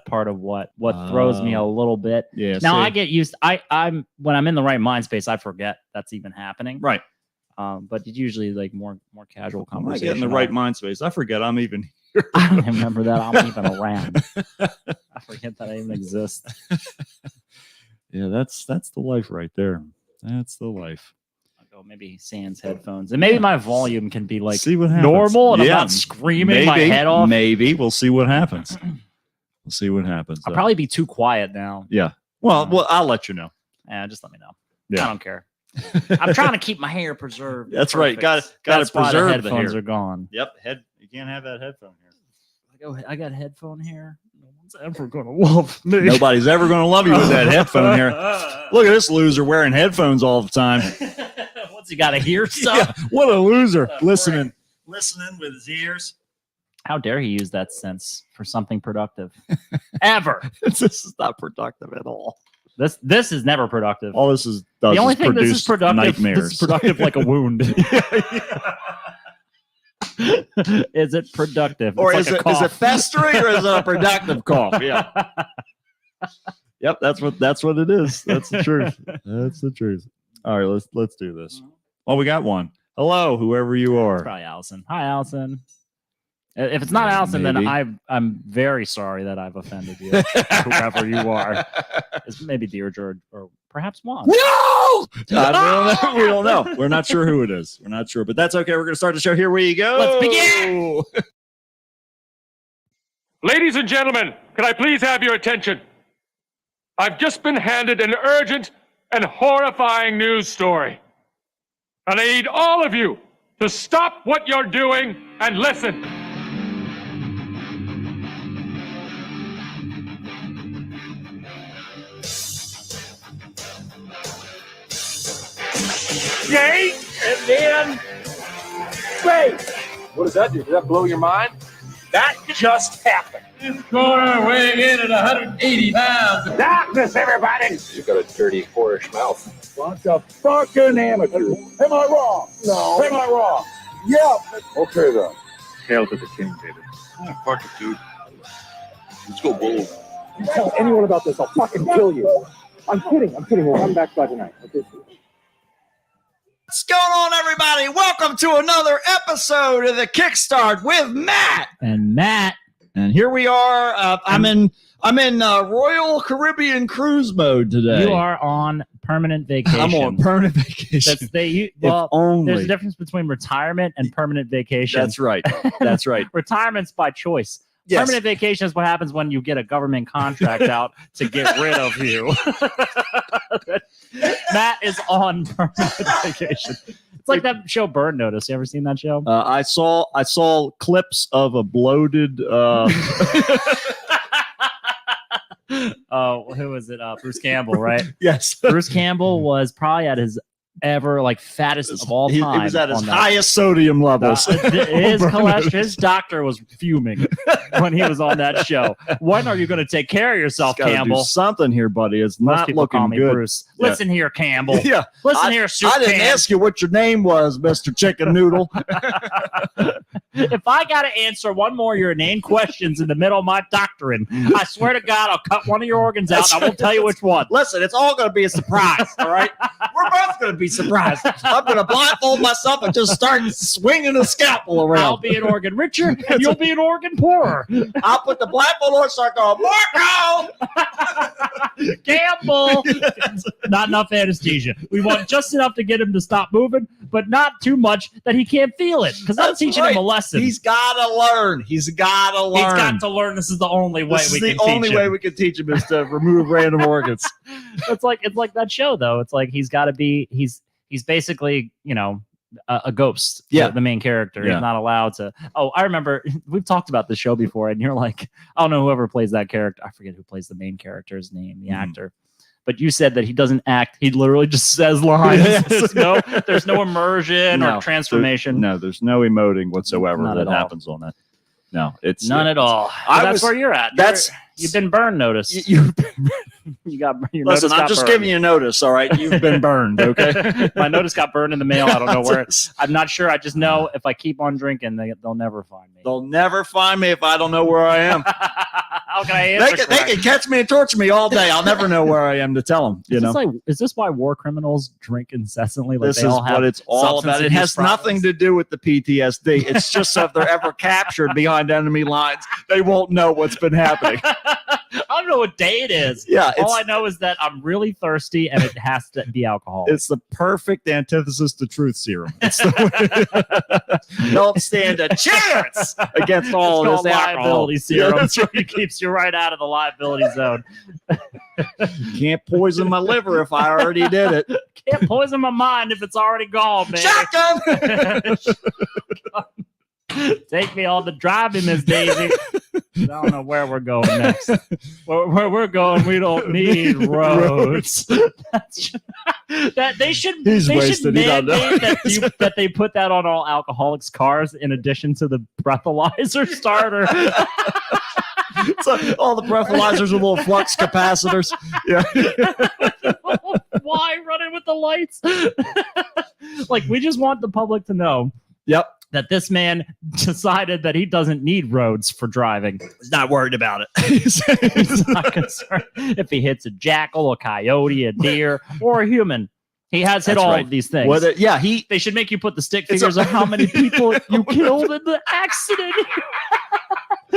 part of what throws me a little bit. Yeah. Now I get used. I'm when I'm in the right mind space, I forget that's even happening. Right. But it's usually like more casual When I conversation. get in the right mind space, I forget I'm even here. I don't even remember that I'm even around. I forget that I even exist. Yeah, that's the life right there. That's the life. I'll go maybe sans headphones, and maybe my volume can be like see what happens. normal, and I'm not screaming my head off. Maybe we'll see what happens. We'll see what happens. I'll probably be too quiet now. Yeah. Well, I'll let you know. Yeah, just let me know. Yeah. I don't care. I'm trying to keep my hair preserved. That's right. Got to preserve the headphones are gone. Yep. You can't have that headphone here. I got headphone hair. No one's ever gonna love me. Nobody's ever gonna love you with that headphone here. Look at this loser wearing headphones all the time. What's he got to hear stuff? Yeah, what a loser! Listening with his ears. How dare he use that sense for something productive? Ever. This is not productive at all. This is never productive. All this is the only thing this is productive. Nightmares. This is productive like a wound. Is it productive? Or is it festering, or is it a productive cough? Yeah. Yep, that's what it is. That's the truth. That's the truth. All right, let's do this. Oh, we got one. Hello, whoever you are. It's probably Allison. Hi, Allison. If it's not Allison, maybe. then I'm very sorry that I've offended you, whoever you are. It's maybe Deirdre or perhaps Juan. No! We don't know. We're not sure who it is. We're not sure, but that's okay. We're going to start the show. Here we go. Let's begin. Ladies and gentlemen, can I please have your attention? I've just been handed an urgent and horrifying news story. And I need all of you to stop what you're doing and listen. Yay! And then space. What does that do? Does that blow your mind? That just happened. This corner weighing in at 180 pounds. Darkness, everybody! You've got a dirty, whorish mouth. Bunch of fucking amateurs. Am I wrong? No. Am I wrong? Yeah. Okay, then. Hail to the king, David. Oh, fuck it, dude. Let's go bold. You tell anyone about this, I'll fucking kill you. I'm kidding. We'll come back by tonight. What's going on, everybody? Welcome to another episode of the Kickstart with Matt and Matt. And here we are. I'm in Royal Caribbean cruise mode today. You are on permanent vacation. I'm on permanent vacation. There's a difference between retirement and permanent vacation. That's right. That's right. Retirement's by choice. Yes. Permanent vacation is what happens when you get a government contract out to get rid of you. Matt is on permanent vacation. It's like that show Burn Notice. You ever seen that show? I saw clips of a bloated. Who was it? Bruce Campbell, right? Yes. Bruce Campbell was probably at his fattest of all time. He was at his highest sodium levels. His doctor was fuming when he was on that show. When are you going to take care of yourself, Campbell? Do something here, buddy. It's not looking call me good. Bruce. Yeah. Listen here, Campbell. Yeah. Listen here, Soup I didn't ask you what your name was, Mr. Chicken Noodle. If I got to answer one more of your inane questions in the middle of my doctoring, I swear to God, I'll cut one of your organs out. I won't tell you which one. Listen, it's all going to be a surprise, all right? We're both going to be surprised. I'm going to blindfold myself and just start swinging a scalpel around. I'll be an organ richer, and you'll be an organ poorer. I'll put the blindfold on and start going, Marco! Campbell! Not enough anesthesia. We want just enough to get him to stop moving, but not too much that he can't feel it, because I'm teaching him a lesson. He's got to learn. He's got to learn. He's got to learn. This is the only way we can teach him. The only way we can teach him is to remove random organs. It's like that show, though. It's like he's got to be. He's basically, a ghost. Yeah, the main character. Yeah. He's not allowed to. Oh, I remember we've talked about the show before, and you're like, I don't know whoever plays that character. I forget who plays the main character's name, the actor. But you said that he doesn't act. He literally just says lines. There's no immersion or transformation. There's no emoting whatsoever that happens on that. No, it's none at all. That's where you're at. You've been burned noticed. You got your Listen, notice I'm got just burned. giving you notice, all right? You've been burned, okay? My notice got burned in the mail. I don't know where. I'm not sure. I just know if I keep on drinking, they'll never find me. They'll never find me if I don't know where I am. How can I answer? They can catch me and torture me all day. I'll never know where I am to tell them. You know, Is this why war criminals drink incessantly? Like this they is all have what it's all substance about. It abuse has problems? nothing to do with the PTSD. It's just so if they're ever captured behind enemy lines, they won't know what's been happening. I don't know what day it is. Yeah, All I know is that I'm really thirsty and it has to be alcohol. it's the perfect antithesis to truth serum. It's don't stand a chance against all It's this called alcohol. liability serum. Yeah, that's right. It keeps you right out of the liability zone. Can't poison my liver if I already did it. Can't poison my mind if it's already gone, man. Shotgun. Take me on the drive, Miss Daisy. I don't know where we're going next. Where we're going, we don't need roads. That they should He's they should wasted. He don't know. mandate that they put that on all alcoholics' cars in addition to the breathalyzer starter. So all the breathalyzers are little flux capacitors. Yeah. Why running with the lights? Like, we just want the public to know. Yep. That this man decided that he doesn't need roads for driving. He's not worried about it. He's not concerned if he hits a jackal, a coyote, a deer, or a human. He has hit That's all right. of these things. Whether, yeah, They should make you put the stick It's figures a- of how many people you killed in the accident.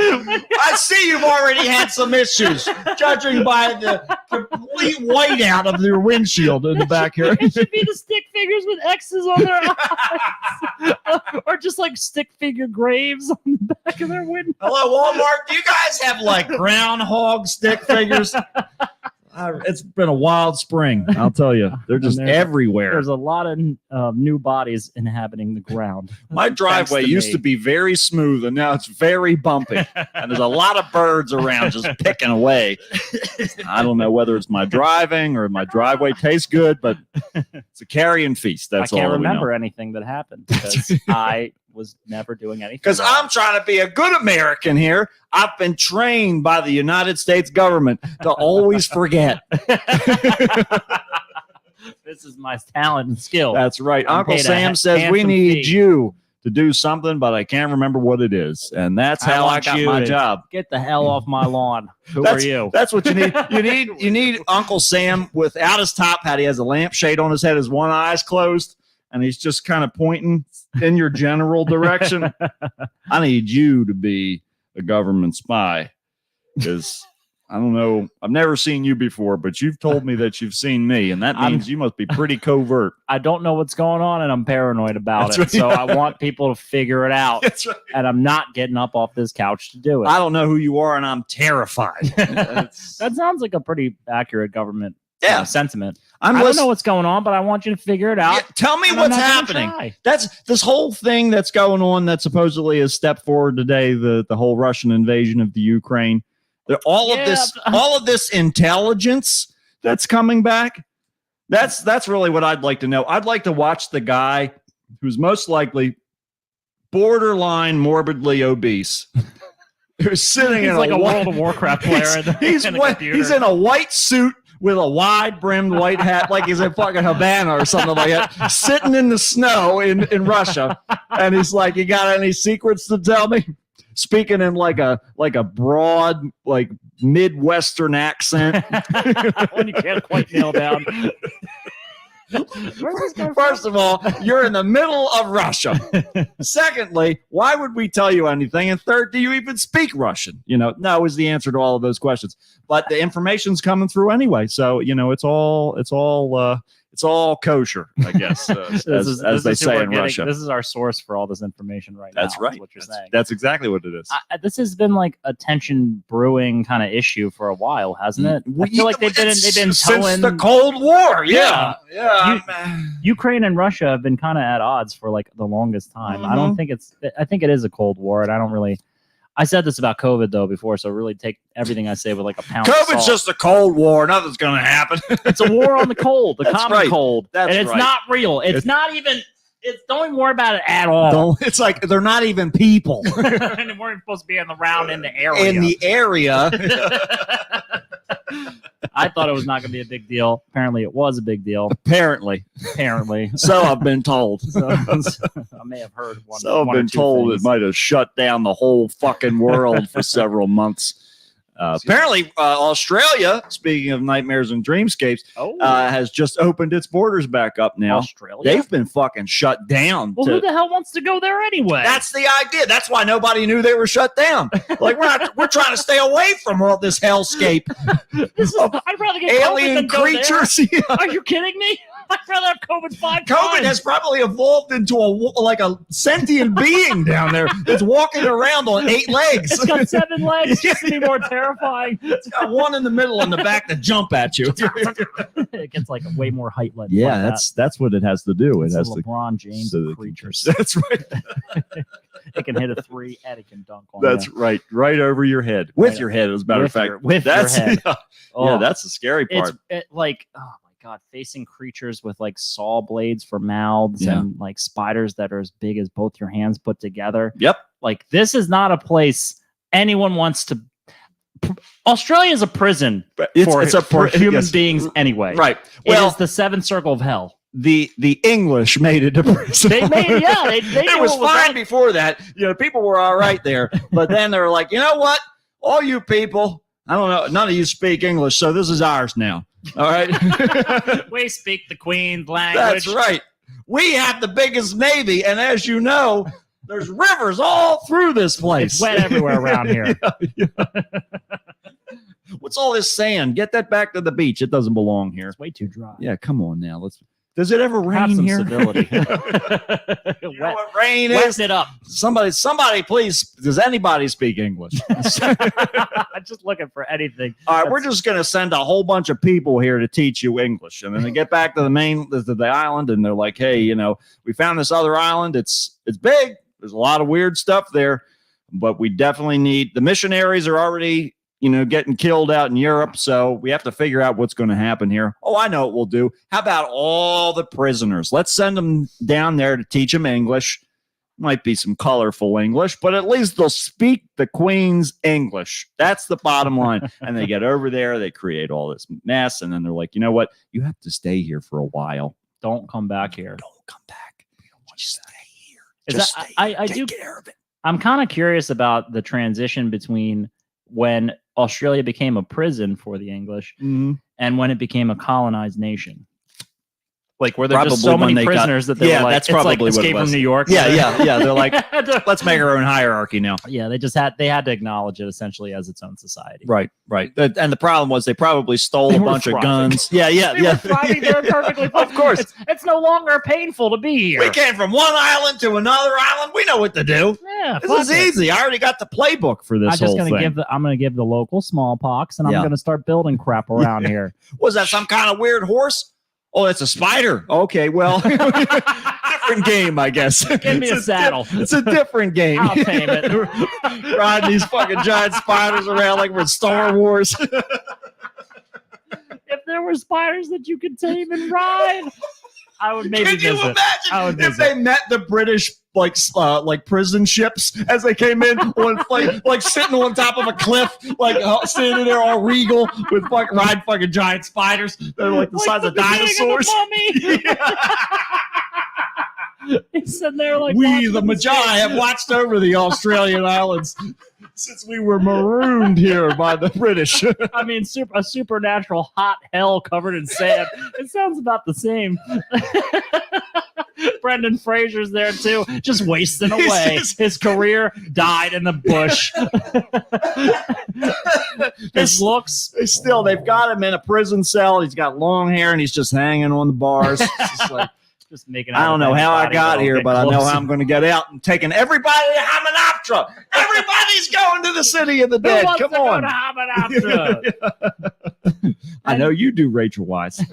I see you've already had some issues, judging by the complete whiteout of your windshield in the back here. It should be the stick figures with X's on their eyes. Or just like stick figure graves on the back of their window. Hello, Walmart. Do you guys have like groundhog stick figures? It's been a wild spring, I'll tell you. They're just everywhere. There's a lot of new bodies inhabiting the ground. My driveway used to be very smooth, and now it's very bumpy. And there's a lot of birds around just picking away. I don't know whether it's my driving or my driveway tastes good, but it's a carrion feast. That's all I can't we know. remember anything that happened because I was never doing anything. Because wrong. I'm trying to be a good American here. I've been trained by the United States government to always forget. This is my talent and skill. That's right. I'm Uncle paid a Sam says we handsome need fee. you to do something, but I can't remember what it is. And that's I how I want got you my to job. Get the hell off my lawn. Who That's- are you? That's what you need. You need Uncle Sam without his top hat. He has a lampshade on his head. His one eye's closed, and he's just kind of pointing in your general direction. I need you to be a government spy because I don't know. I've never seen you before, but you've told me that you've seen me, and that means you must be pretty covert. I don't know what's going on, and I'm paranoid about That's it. right. So I want people to figure it out, That's right. and I'm not getting up off this couch to do it. I don't know who you are, and I'm terrified. That's- That sounds like a pretty accurate government Yeah. sentiment. I'm I don't listening- know what's going on, but I want you to figure it out. Yeah, tell me and I'm what's not gonna happening. try. That's this whole thing that's going on that supposedly is step forward today, the whole Russian invasion of the Ukraine. All of this intelligence that's coming back. That's really what I'd like to know. I'd like to watch the guy who's most likely borderline morbidly obese. Who's sitting He's in like a white- World of Warcraft player. he's he's in a white suit with a wide brimmed white hat, like he's in fucking Havana or something like that, sitting in the snow in Russia. And he's like, "You got any secrets to tell me?" Speaking in like a broad, like Midwestern accent. when you can't quite nail down. Where's this guy from? First of all, you're in the middle of Russia. Secondly, why would we tell you anything? And third, do you even speak Russian? No is the answer to all of those questions. But the information's coming through anyway, so it's all kosher, I guess, as This they is who say we're in getting. Russia. This is our source for all this information right now. That's right. Is what you're saying. That's exactly what it is. This has been like a tension brewing kind of issue for a while, hasn't it? I feel like they've been since towing the Cold War. Yeah. Yeah. Ukraine and Russia have been kind of at odds for like the longest time. I don't think I think it is a Cold War, and I don't really. I said this about COVID though before, so really take everything I say with like a pound. of COVID's salt. just a Cold War. Nothing's going to happen. It's a war on the cold, the That's common right. cold, That's and it's right. not real. It's not even. Don't even worry about it at all. It's like they're not even people And we're supposed to be in the round in the area. in the area. I thought it was not going to be a big deal. Apparently, it was a big deal. Apparently. So I've been told. So, I may have heard one. So I've one or been two told things. it might have shut down the whole fucking world for several months. Apparently, Australia, speaking of nightmares and dreamscapes, has just opened its borders back up now. Australia. They've been fucking shut down. Well, who the hell wants to go there anyway? That's the idea. That's why nobody knew they were shut down. Like we're trying to stay away from all this hellscape. I'd rather get COVID Alien than go there. creatures. Yeah. Are you kidding me? I'd rather have COVID 5 COVID times. has probably evolved into a sentient being down there that's walking around on 8 legs. It's got 7 legs, just to be more terrifying. It's got one in the middle and the back that jump at you. It gets like way more height. Yeah, that's what it has to do. It It's has a to. LeBron James so of that- creatures. That's right. It can hit a 3 and it can dunk on That's you. right. Right over your head. With Right your head, as a matter of With fact. your- with that's your head. Yeah, Oh, that's the scary part. it's like, oh my god, facing creatures with like saw blades for mouths Yeah. and like spiders that are as big as both your hands put together. Yep. Like, this is not a place anyone wants to. Australia is a prison But for human yes. beings anyway. Right. It Well, is the 7th circle of hell. the English made it a prison. They made, yeah, they it knew was what was fine up. before that. People were all right there. But then they were like, you know what? All you people, I don't know, none of you speak English, so this is ours now. All right. We speak the Queen's language. That's right. We have the biggest navy, and as you know, there's rivers all through this place. It's wet everywhere around here. Yeah. What's all this sand? Get that back to the beach. It doesn't belong here. It's way too dry. Yeah, come on now. Does it ever Have rain some here? civility. You know what rain is? Wet it up. Somebody, please. Does anybody speak English? I'm just looking for anything. All right, we're just going to send a whole bunch of people here to teach you English, and then they get back to the island, and they're like, "Hey, we found this other island. It's big. There's a lot of weird stuff there, but we definitely need the missionaries are already." Getting killed out in Europe. So we have to figure out what's going to happen here. Oh, I know what we'll do. How about all the prisoners? Let's send them down there to teach them English. Might be some colorful English, but at least they'll speak the Queen's English. That's the bottom line. And they get over there, they create all this mess. And then they're like, you know what? You have to stay here for a while. Don't come back here. Don't come back. We don't want you to stay here. Is Just that- stay. I Take do- care of it. I'm kind of curious about the transition between when Australia became a prison for the English and when it became a colonized nation. Like, were there just Probably so when many they got- prisoners that they Yeah, were like, that's it's like probably what it Escape was. from New York? Yeah. They're like, let's make our own hierarchy now. Yeah, they had to acknowledge it essentially as its own society. Right. And the problem was they probably stole They a were bunch of thriving. guns. Yeah. They were thriving there perfectly fine. Of course. It's no longer painful to be here. We came from one island to another island. We know what to do. Yeah, This fuck is it. easy. I already got the playbook for this whole thing. I'm gonna give the local smallpox, and Yeah. I'm gonna start building crap around here. Was that some kind of weird horse? Oh, it's a spider. Okay, well, different game, I guess. Give me a saddle. It's a different game. I'll tame it. Riding these fucking giant spiders around like we're in Star Wars. If there were spiders that you could tame and ride, I would maybe Can you visit. I would imagine if visit. they met the British like prison ships as they came in, on, like sitting on top of a cliff, like standing there all regal with fucking giant spiders. They're like the size the of beginning dinosaurs. The mummy. He's sitting there like We, watching the them Magi, escape. have watched over the Australian islands since we were marooned here by the British. I mean, a supernatural hot hell covered in sand. It sounds about the same. Brendan Fraser's there too, just wasting away. His career died in the bush. His looks. They've got him in a prison cell. He's got long hair and he's just hanging on the bars. It's just like, Just making. I don't know how I got here, but I know how I'm going. going to get out and taking everybody to Hamanoptera. Everybody's going to the city of the Who dead. wants Come to go on. to Hamanoptera? I know you do, Rachel Weisz.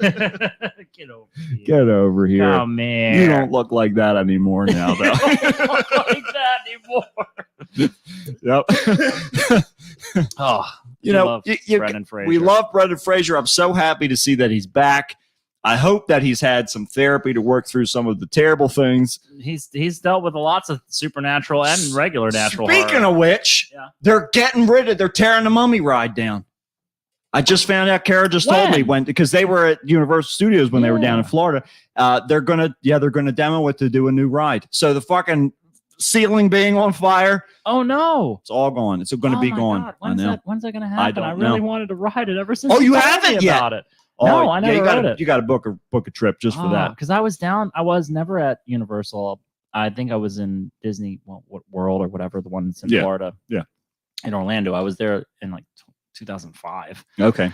Get over here. Get over here. Oh man, You don't look like that anymore now, though. don't look like that anymore. Yep. Oh, You know, love you- Brendan Fraser. we love Brendan Fraser. I'm so happy to see that he's back. I hope that he's had some therapy to work through some of the terrible things. He's dealt with lots of supernatural and regular natural. Speaking horror. of which, Yeah. they're tearing the mummy ride down. I just found out. Kara just told me because they were at Universal Studios when they were down in Florida. They're gonna demo it to do a new ride. So the fucking ceiling being on fire. Oh no, it's all gone. It's going to be gone. God. When's that going to happen? I really wanted to ride it ever since. Oh, you haven't yet? About it. No, I never rode it. You got to book a trip just for that. Because I was down. I was never at Universal. I think I was in Disney World or whatever, the one that's in Florida. Yeah. In Orlando. I was there in like 2005. Okay.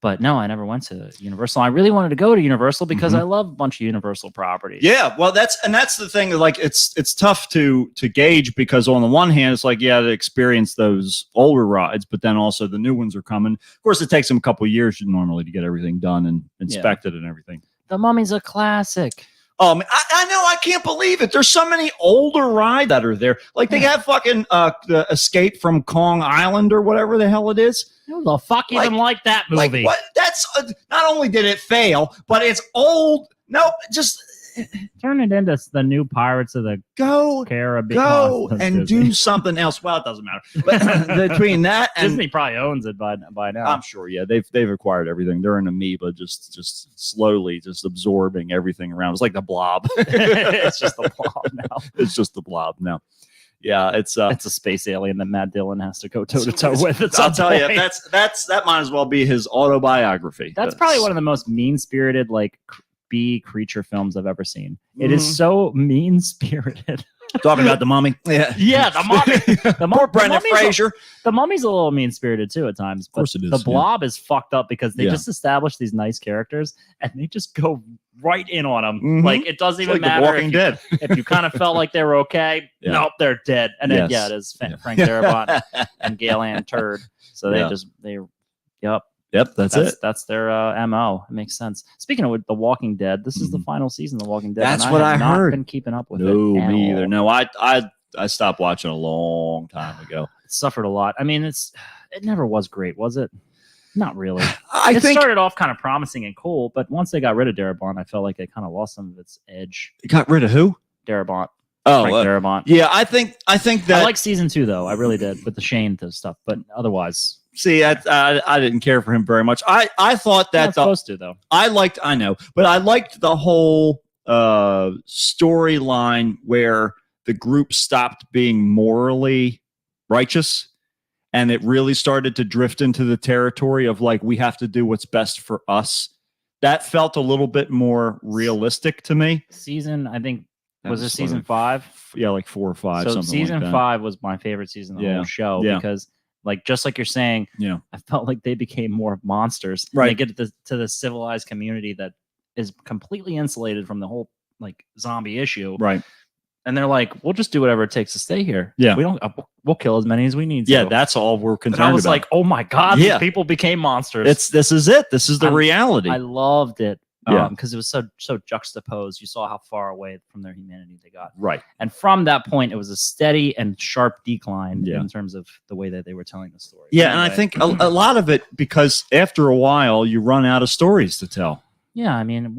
But no, I never went to Universal. I really wanted to go to Universal because I love a bunch of Universal properties. Yeah, well, that's the thing. Like, it's tough to gauge because on the one hand, it's like to experience those older rides, but then also the new ones are coming. Of course, it takes them a couple of years normally to get everything done and inspected and everything. The Mummy's a classic. I know. I can't believe it. There's so many older rides that are there. Like they have fucking the Escape from Kong Island or whatever the hell it is. Who the fuck even like that movie? Like, what? That's not only did it fail, but it's old. Nope, just turn it into the new Pirates of the Caribbean. Go and do something else. Well, it doesn't matter. But between that and Disney probably owns it by now. I'm sure. Yeah, they've acquired everything. They're an amoeba, just slowly just absorbing everything around. It's like the Blob. It's just the Blob now. It's just the Blob now. Yeah, it's a space alien that Matt Dillon has to go toe to toe with. I'll tell you, that might as well be his autobiography. That's probably one of the most mean-spirited B creature films I've ever seen. It is so mean-spirited. Talking about the Mummy. Yeah, the Mummy. Poor Brendan Fraser. The Mummy's a little mean-spirited too at times. But of course it is. The Blob is fucked up because they just establish these nice characters and they just go right in on them. Like it doesn't even matter. The Walking Dead. If you kind of felt like they were okay, nope, they're dead. And then it is Frank Darabont and Gail Ann Turd. So Yep, that's it. That's their MO. It makes sense. Speaking of The Walking Dead, this is the final season of The Walking Dead. That's what I heard. Been keeping up with it. No, me either. No, I stopped watching a long time ago. It suffered a lot. I mean, it never was great, was it? Not really. It started off kind of promising and cool, but once they got rid of Darabont, I felt like it kind of lost some of its edge. Got rid of who? Darabont. Oh, Frank Darabont. Yeah, I think that I like season 2 though. I really did with the Shane stuff, but otherwise. See, I didn't care for him very much. I thought that supposed to though. I liked the whole storyline where the group stopped being morally righteous and it really started to drift into the territory of like we have to do what's best for us. That felt a little bit more realistic to me. I think was it season 5? Yeah, like 4 or 5. So something season like that. 5 was my favorite season of the whole show because. Like just like you're saying, I felt like they became more monsters. Right, they get to the civilized community that is completely insulated from the whole like zombie issue. Right, and they're like, "We'll just do whatever it takes to stay here. Yeah, we'll kill as many as we need to." Yeah, that's all we're concerned about. I was like, "Oh my god, these people became monsters." This is it. This is the reality. I loved it. Because it was so juxtaposed. You saw how far away from their humanity they got. Right. And from that point, it was a steady and sharp decline in terms of the way that they were telling the story. Yeah, and I think a lot of it, because after a while, you run out of stories to tell. Yeah, I mean,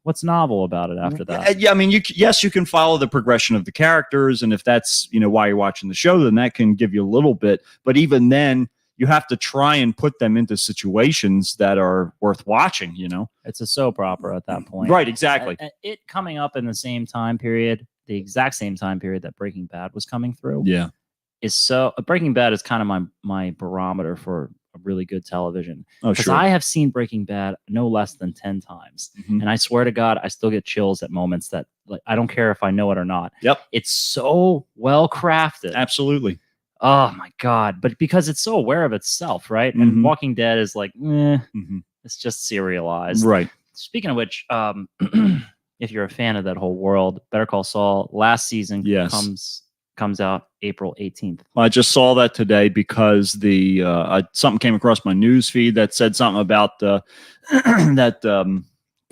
what's novel about it after that? Yeah, I mean, you can follow the progression of the characters, and if that's, why you're watching the show, then that can give you a little bit. But even then, you have to try and put them into situations that are worth watching, It's a soap opera at that point. Right, exactly. It coming up in the same time period, the exact same time period that Breaking Bad was coming through. Yeah. Breaking Bad is kind of my barometer for a really good television. Oh, because sure. I have seen Breaking Bad no less than 10 times. Mm-hmm. And I swear to God, I still get chills at moments that I don't care if I know it or not. Yep. It's so well crafted. Absolutely. Oh my God. But because it's so aware of itself, right? Mm-hmm. And Walking Dead is like, it's just serialized. Right. Speaking of which, if you're a fan of that whole world, Better Call Saul last season comes out April 18th. I just saw that today because something came across my news feed that said something about that.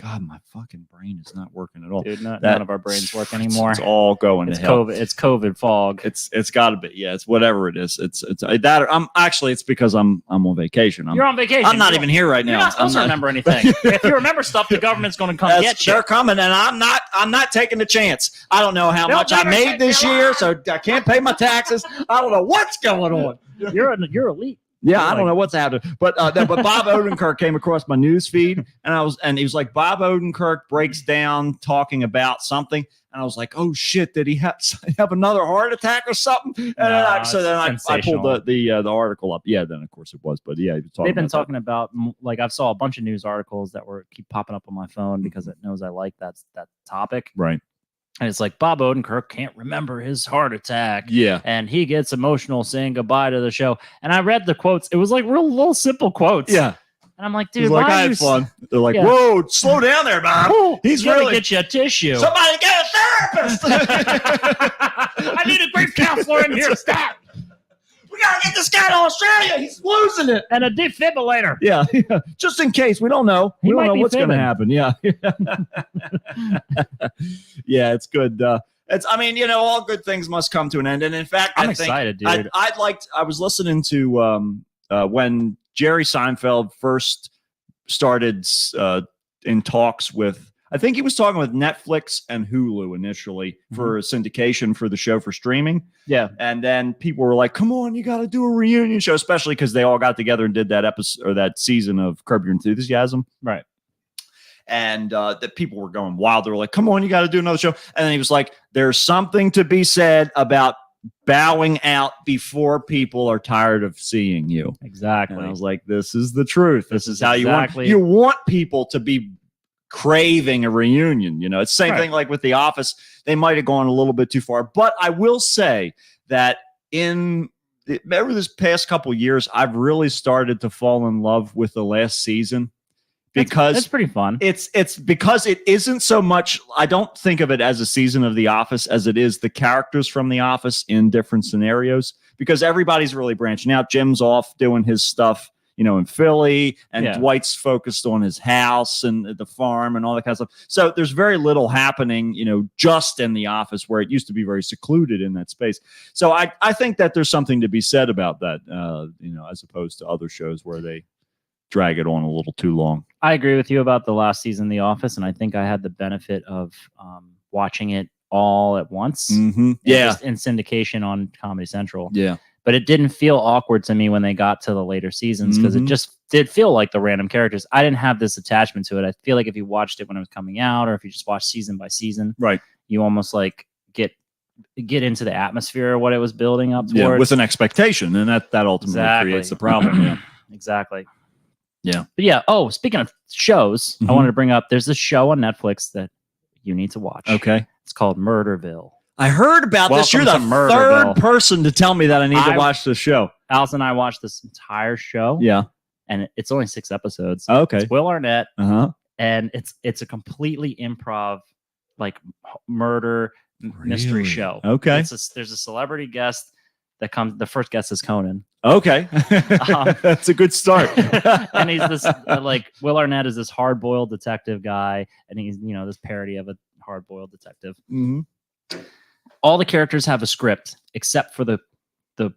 God, my fucking brain is not working at all. Dude, none of our brains work anymore. It's all going to hell. It's COVID fog. It's got to be. Yeah, it's whatever it is. It's that. It's because I'm on vacation. You're on vacation. I'm not even here right now. You're not supposed to remember anything. If you remember stuff, the government's going to come get you. They're coming, and I'm not taking the chance. I don't know how much I made this year, so I can't pay my taxes. I don't know what's going on. You're elite. Yeah, I don't know what's happening, but Bob Odenkirk came across my news feed, and he was like, Bob Odenkirk breaks down talking about something, and I was like, oh shit, did he have another heart attack or something? And then I pulled the article up. Yeah, then of course it was, but yeah, they've been talking about like I saw a bunch of news articles that keep popping up on my phone because it knows I like that topic, right? And it's like Bob Odenkirk can't remember his heart attack. Yeah. And he gets emotional saying goodbye to the show. And I read the quotes. It was like little simple quotes. Yeah. And I'm like, dude, like, I had fun. They're like, whoa, slow down there, Bob. He's really get you a tissue. Somebody get a therapist. I need a grief counselor in here. Stop. We gotta get this guy to Australia. He's losing it. And a defibrillator. Yeah. Just in case. We don't know. We don't know what's going to happen. Yeah. Yeah, it's good. I mean, all good things must come to an end. And in fact, I'm excited, dude. I was listening to when Jerry Seinfeld first started in talks with, I think he was talking with Netflix and Hulu initially for syndication for the show for streaming. Yeah. And then people were like, come on, you got to do a reunion show, especially because they all got together and did that episode or that season of Curb Your Enthusiasm. Right. And that people were going wild. They were like, come on, you got to do another show. And then he was like, there's something to be said about bowing out before people are tired of seeing you. Exactly. And I was like, this is the truth. This is how exactly. you want people to be craving a reunion. It's the same thing like with The Office. They might have gone a little bit too far, but I will say that over this past couple years, I've really started to fall in love with the last season because it's pretty fun. It's because it isn't so much. I don't think of it as a season of The Office as it is the characters from The Office in different scenarios, because everybody's really branching out. Jim's off doing his stuff, in Philly, and Dwight's focused on his house and the farm and all that kind of stuff. So there's very little happening, just in The Office, where it used to be very secluded in that space. So I think that there's something to be said about that, as opposed to other shows where they drag it on a little too long. I agree with you about the last season of The Office, and I think I had the benefit of watching it all at once. Mm-hmm. Yeah. Just in syndication on Comedy Central. Yeah. But it didn't feel awkward to me when they got to the later seasons because it just did feel like the random characters. I didn't have this attachment to it. I feel like if you watched it when it was coming out, or if you just watched season by season, right, you almost like get into the atmosphere of what it was building up towards. Yeah, with an expectation, and that ultimately creates the problem. Yeah. Exactly. Yeah. But yeah. Oh, speaking of shows, I wanted to bring up. There's a show on Netflix that you need to watch. Okay. It's called Murderville. I heard about this. You're the third person to tell me that I need to watch this show. Alice and I watched this entire show. Yeah. And it's only 6 episodes. Okay. It's Will Arnett. Uh-huh. And it's a completely improv, like murder mystery show. Okay. There's a celebrity guest that comes. The first guest is Conan. Okay. That's a good start. And he's this Will Arnett is this hard-boiled detective guy, and he's this parody of a hard-boiled detective. Mm-hmm. All the characters have a script except for the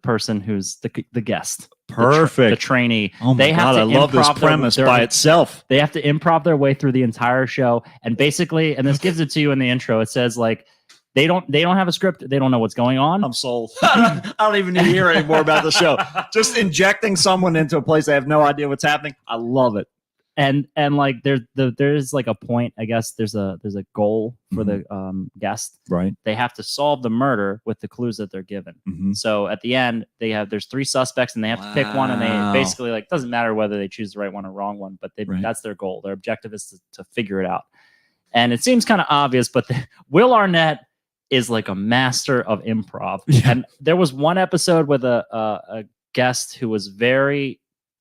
person who's the guest. Perfect. The trainee. Oh my God, I love this premise by itself. They have to improv their way through the entire show. And basically, and this gives it to you in the intro, it says like, they don't have a script. They don't know what's going on. I'm sold. I don't even need to hear any more about the show. Just injecting someone into a place they have no idea what's happening. I love it. And like there's like a point, I guess there's a goal for the guest. Right. They have to solve the murder with the clues that they're given. Mm-hmm. So at the end, there's 3 suspects and they have to pick one, and they basically like doesn't matter whether they choose the right one or wrong one, but that's their goal. Their objective is to figure it out. And it seems kind of obvious, but Will Arnett is like a master of improv. Yeah. And there was one episode with a guest who was very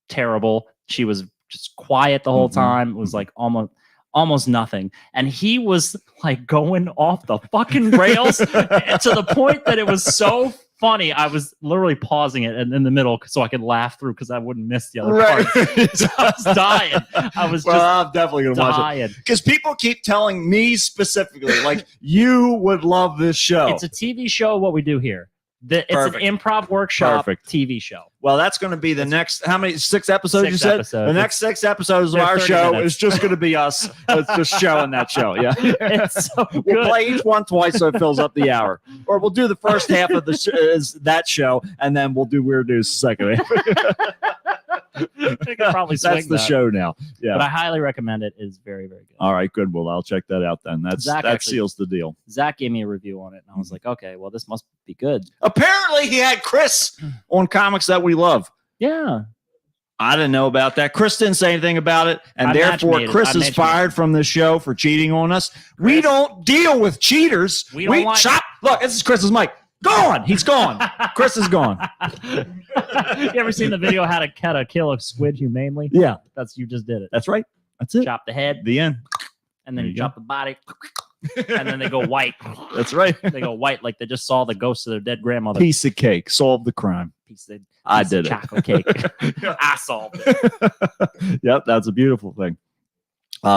terrible. She was just quiet the whole time. It was like almost nothing. And he was like going off the fucking rails to the point that it was so funny. I was literally pausing it in the middle so I could laugh through because I wouldn't miss the other part. So I was dying. I'm definitely going to watch it. Because people keep telling me specifically, like, you would love this show. It's a TV show, what we do here. It's an improv workshop TV show. Well, that's going to be the next, how many, 6 episodes you said? Episodes. The next 6 episodes of our show is just going to be us just showing that show. Yeah. It's so good. We'll play each one twice so it fills up the hour. Or we'll do the first half of that show, and then we'll do Weird News the second half. They could probably swing That's the that. show now. Yeah. But I highly recommend it. It's very, very good. All right, good. Well, I'll check that out then. That Actually- seals the deal. Zach gave me a review on it, and I was like, okay, well, this must be good. Apparently, he had Chris on Comics That We Love. Yeah. I didn't know about that. Chris didn't say anything about it, and I therefore match-made it. Chris I is fired from the show for cheating on us. We don't deal with cheaters. We don't like- chop. Look, this is Chris's mic. Gone. He's gone. Chris is gone. You ever seen the video how to kill a squid humanely? Yeah, You just did it. that's right. That's it. Chop the head, The end. and then There you you go. chop the body, and then they go white. That's right. They go white like they just saw the ghost of their dead grandmother. Piece of cake. Solved the crime. Piece of I did it. chocolate cake. I solved it. Yep, that's a beautiful thing.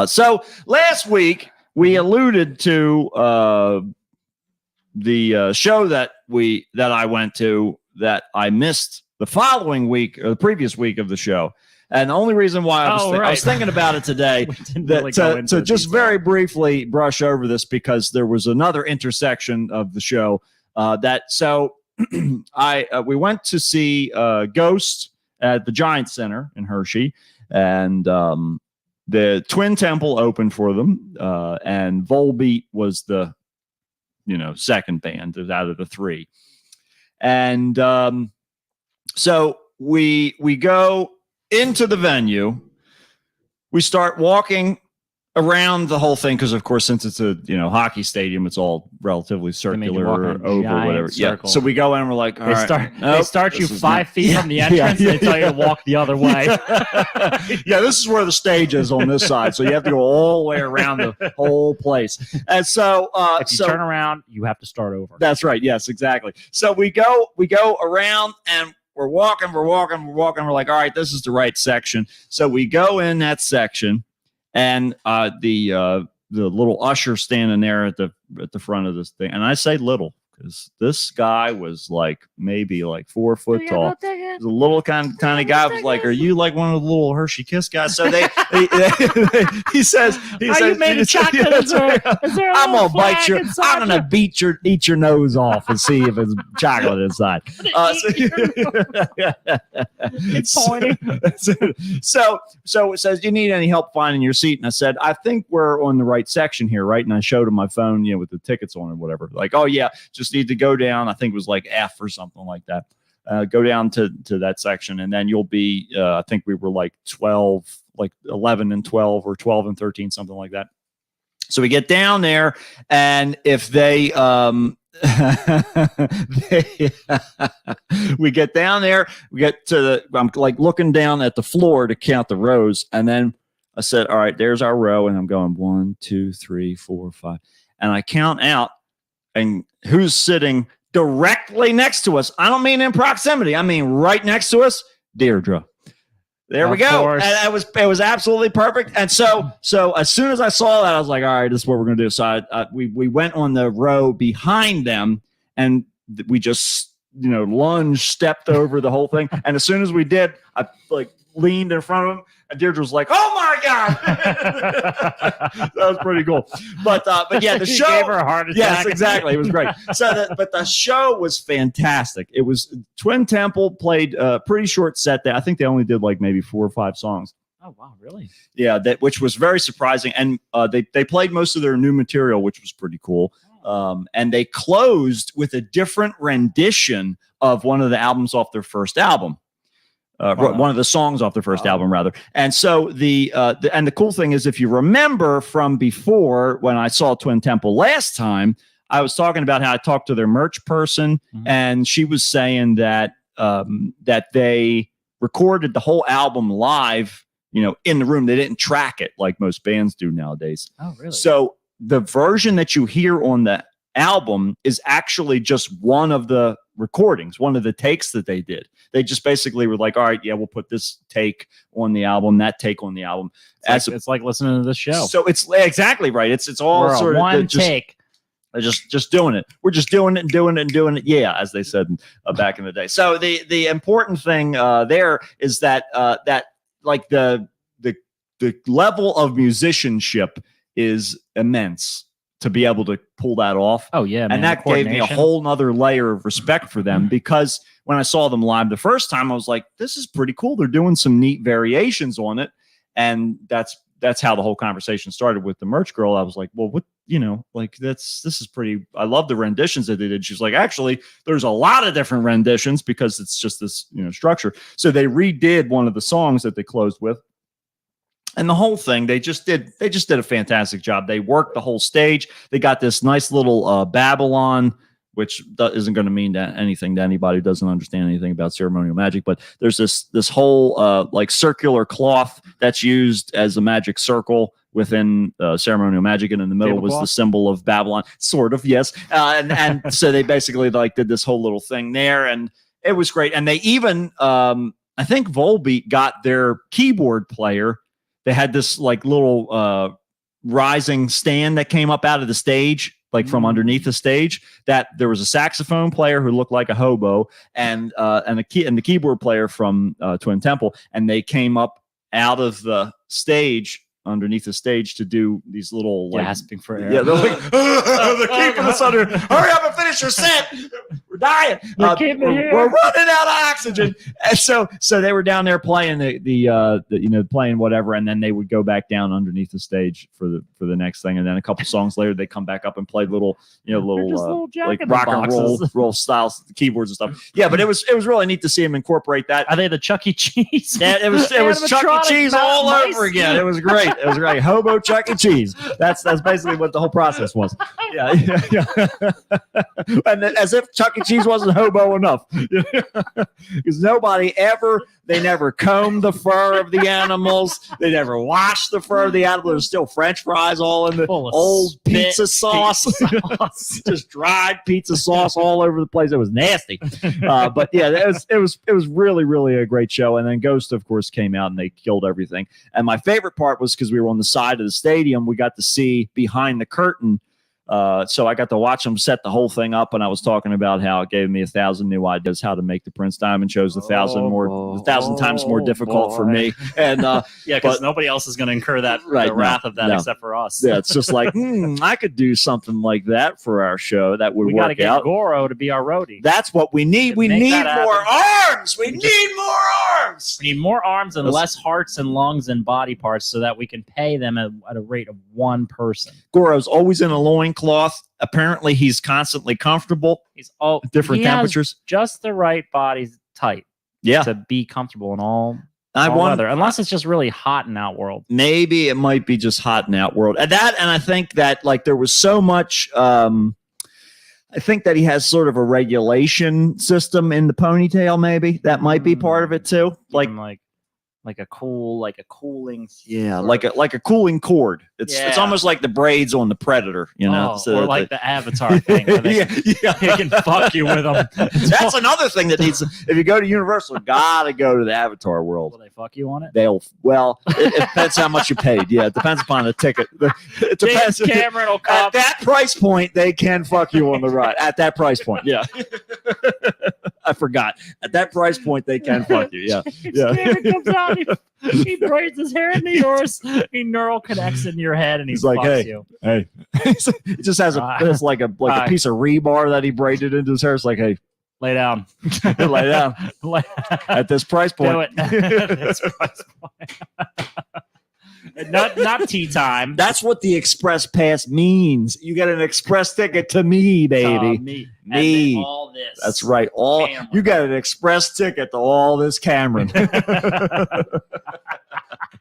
So last week we alluded to the show that I went to that I missed the following week or the previous week of the show, and the only reason why I was thinking about it today to just very briefly brush over this because there was another intersection of the show we went to see Ghost at the Giant Center in Hershey, and the Twin Temple opened for them, and Volbeat was the second band out of the three, and so we go into the venue, we start walking around the whole thing because, of course, since it's a hockey stadium, it's all relatively circular or oval, whatever. Circle. Yeah. So we go in and we're like, all right. They start you 5 feet from the entrance. And they tell you to walk the other way. Yeah, this is where the stage is on this side, so you have to go all the way around the whole place. And so, if you turn around, you have to start over. That's right. Yes, exactly. So we go around and we're walking. We're like, all right, this is the right section. So we go in that section. And the little usher standing there at the front of this thing, and I say little because this guy was maybe 4 foot tall. He's a little kind of guy. Was like, "Are you like one of the little Hershey Kiss guys?" So he says, you made of chocolate? Is there I'm gonna eat your nose off and see if it's chocolate inside. It's pointing. So it says, "Do you need any help finding your seat?" And I said, "I think we're on the right section here, right?" And I showed him my phone, with the tickets on or whatever. Like, "Oh yeah, just need to go down." I think it was like F or something like that. Go down to that section, and then you'll be. I think we were like 12, like 11 and 12, or 12 and 13, something like that. So we get down there, and if they we get down there, we get to I'm like looking down at the floor to count the rows, and then I said, "All right, there's our row," and I'm going 1, 2, 3, 4, 5, and I count out, and who's sitting directly next to us? I don't mean in proximity. I mean right next to us. Deirdre. There we go. Course. And it was absolutely perfect. And so as soon as I saw that, I was like, all right, this is what we're going to do. So we went on the row behind them, and we just, stepped over the whole thing. And as soon as we did, I leaned in front of him, and Deirdre was like, "Oh my God." That was pretty cool. But yeah, the show gave her a heart attack. Yes, exactly. It was great. But the show was fantastic. It was Twin Temple played a pretty short set there. I think they only did maybe 4 or 5 songs. Oh wow, really? Yeah, which was very surprising. And they played most of their new material, which was pretty cool. And they closed with a different rendition of one of the albums off their first album. One of the songs off their first album, rather. And so the cool thing is, if you remember from before when I saw Twin Temple last time, I was talking about how I talked to their merch person, and she was saying that they recorded the whole album live, in the room. They didn't track it like most bands do nowadays. Oh, really? So the version that you hear on the album is actually just one of the recordings, one of the takes that they did. They just basically were like, all right, yeah, we'll put this take on the album, that take on the album. It's like listening to this show. So it's exactly right. It's all sort of one take. Just doing it. We're just doing it and doing it and doing it. Yeah, as they said back in the day. So the important thing there is that the level of musicianship is immense. to be able to pull that off. Oh yeah, man, And that gave me a whole nother layer of respect for them, because when I saw them live the first time, I was like, this is pretty cool. They're doing some neat variations on it. And that's how the whole conversation started with the merch girl. I was like, well, what, like this is pretty, I love the renditions that they did. She's like, actually, there's a lot of different renditions because it's just this, structure. So they redid one of the songs that they closed with. And the whole thing, they just did a fantastic job. They worked the whole stage. They got this nice little Babylon, which isn't going to mean anything to anybody who doesn't understand anything about ceremonial magic. But there's this whole like circular cloth that's used as a magic circle within ceremonial magic, and in the middle was the symbol of Babylon, sort of, yes. And so they basically like did this whole little thing there, and it was great. And they even, I think Volbeat got their keyboard player. They had this like little rising stand that came up out of the stage, like from underneath the stage, that there was a saxophone player who looked like a hobo and the keyboard player from Twin Temple. And they came up out of the stage, underneath the stage, to do these little gasping for air. Yeah, they're like, they're keeping us under. Hurry up and finish your set. We're dying. We're running out of oxygen. And so they were down there playing the playing whatever, and then they would go back down underneath the stage for the next thing, and then a couple songs later they come back up and play little like rock and roll styles, keyboards and stuff. Yeah, but it was really neat to see them incorporate that. Are they the Chuck E. Cheese? Yeah, it was Chuck E. Cheese all over again. It was great. It was great. Hobo Chuck E. Cheese. That's basically what the whole process was. Yeah. And as if Chuck E. Cheese wasn't hobo enough. Because they never combed the fur of the animals. They never washed the fur of the animals. There's still French fries all in the old pizza sauce. Just dried pizza sauce all over the place. It was nasty. But yeah, it was really, really a great show. And then Ghost, of course, came out and they killed everything. And my favorite part was because we were on the side of the stadium, we got to see behind the curtain. So I got to watch them set the whole thing up, and I was talking about how it gave me 1,000 new ideas how to make the Prince Diamond shows 1,000 times more difficult for me. And because nobody else is going to incur the wrath of that except for us. Yeah, it's just like I could do something like that for our show that would work out. We got to get Goro to be our roadie. That's what we need. We need more arms. We need more arms. We need more arms and less hearts and lungs and body parts, so that we can pay them at a rate of one person. Goro's always in a loincloth. Apparently, he's constantly comfortable. He's all different temperatures. Just the right body type. Yeah, to be comfortable in all weather, unless it's just really hot in Outworld. Maybe it might be just hot in Outworld. And I think that like there was so much. I think that he has sort of a regulation system in the ponytail. Maybe that might be part of it too. Like a cooling, like a cooling cord. It's almost like the braids on the Predator, or like the Avatar thing. Where they can fuck you with them. That's another thing that needs. If you go to Universal, gotta go to the Avatar world. Will they fuck you on it? It depends how much you paid. Yeah, it depends upon the ticket. It depends. James Cameron will come. At that price point, they can fuck you on the ride. At that price point, yeah. I forgot. At that price point, they can fuck you. Yeah, Cameron comes out. He braids his hair into yours. He neural connects in your head, and he's like, "Hey, you. Hey." He just has it's like a piece of rebar that he braided into his hair. It's like, "Hey, lay down, lay down." At this price point, do it. At this price point. Not tea time. That's what the express pass means. You get an express ticket to me, baby. Me. All this. That's right. You got an express ticket to all this Cameron.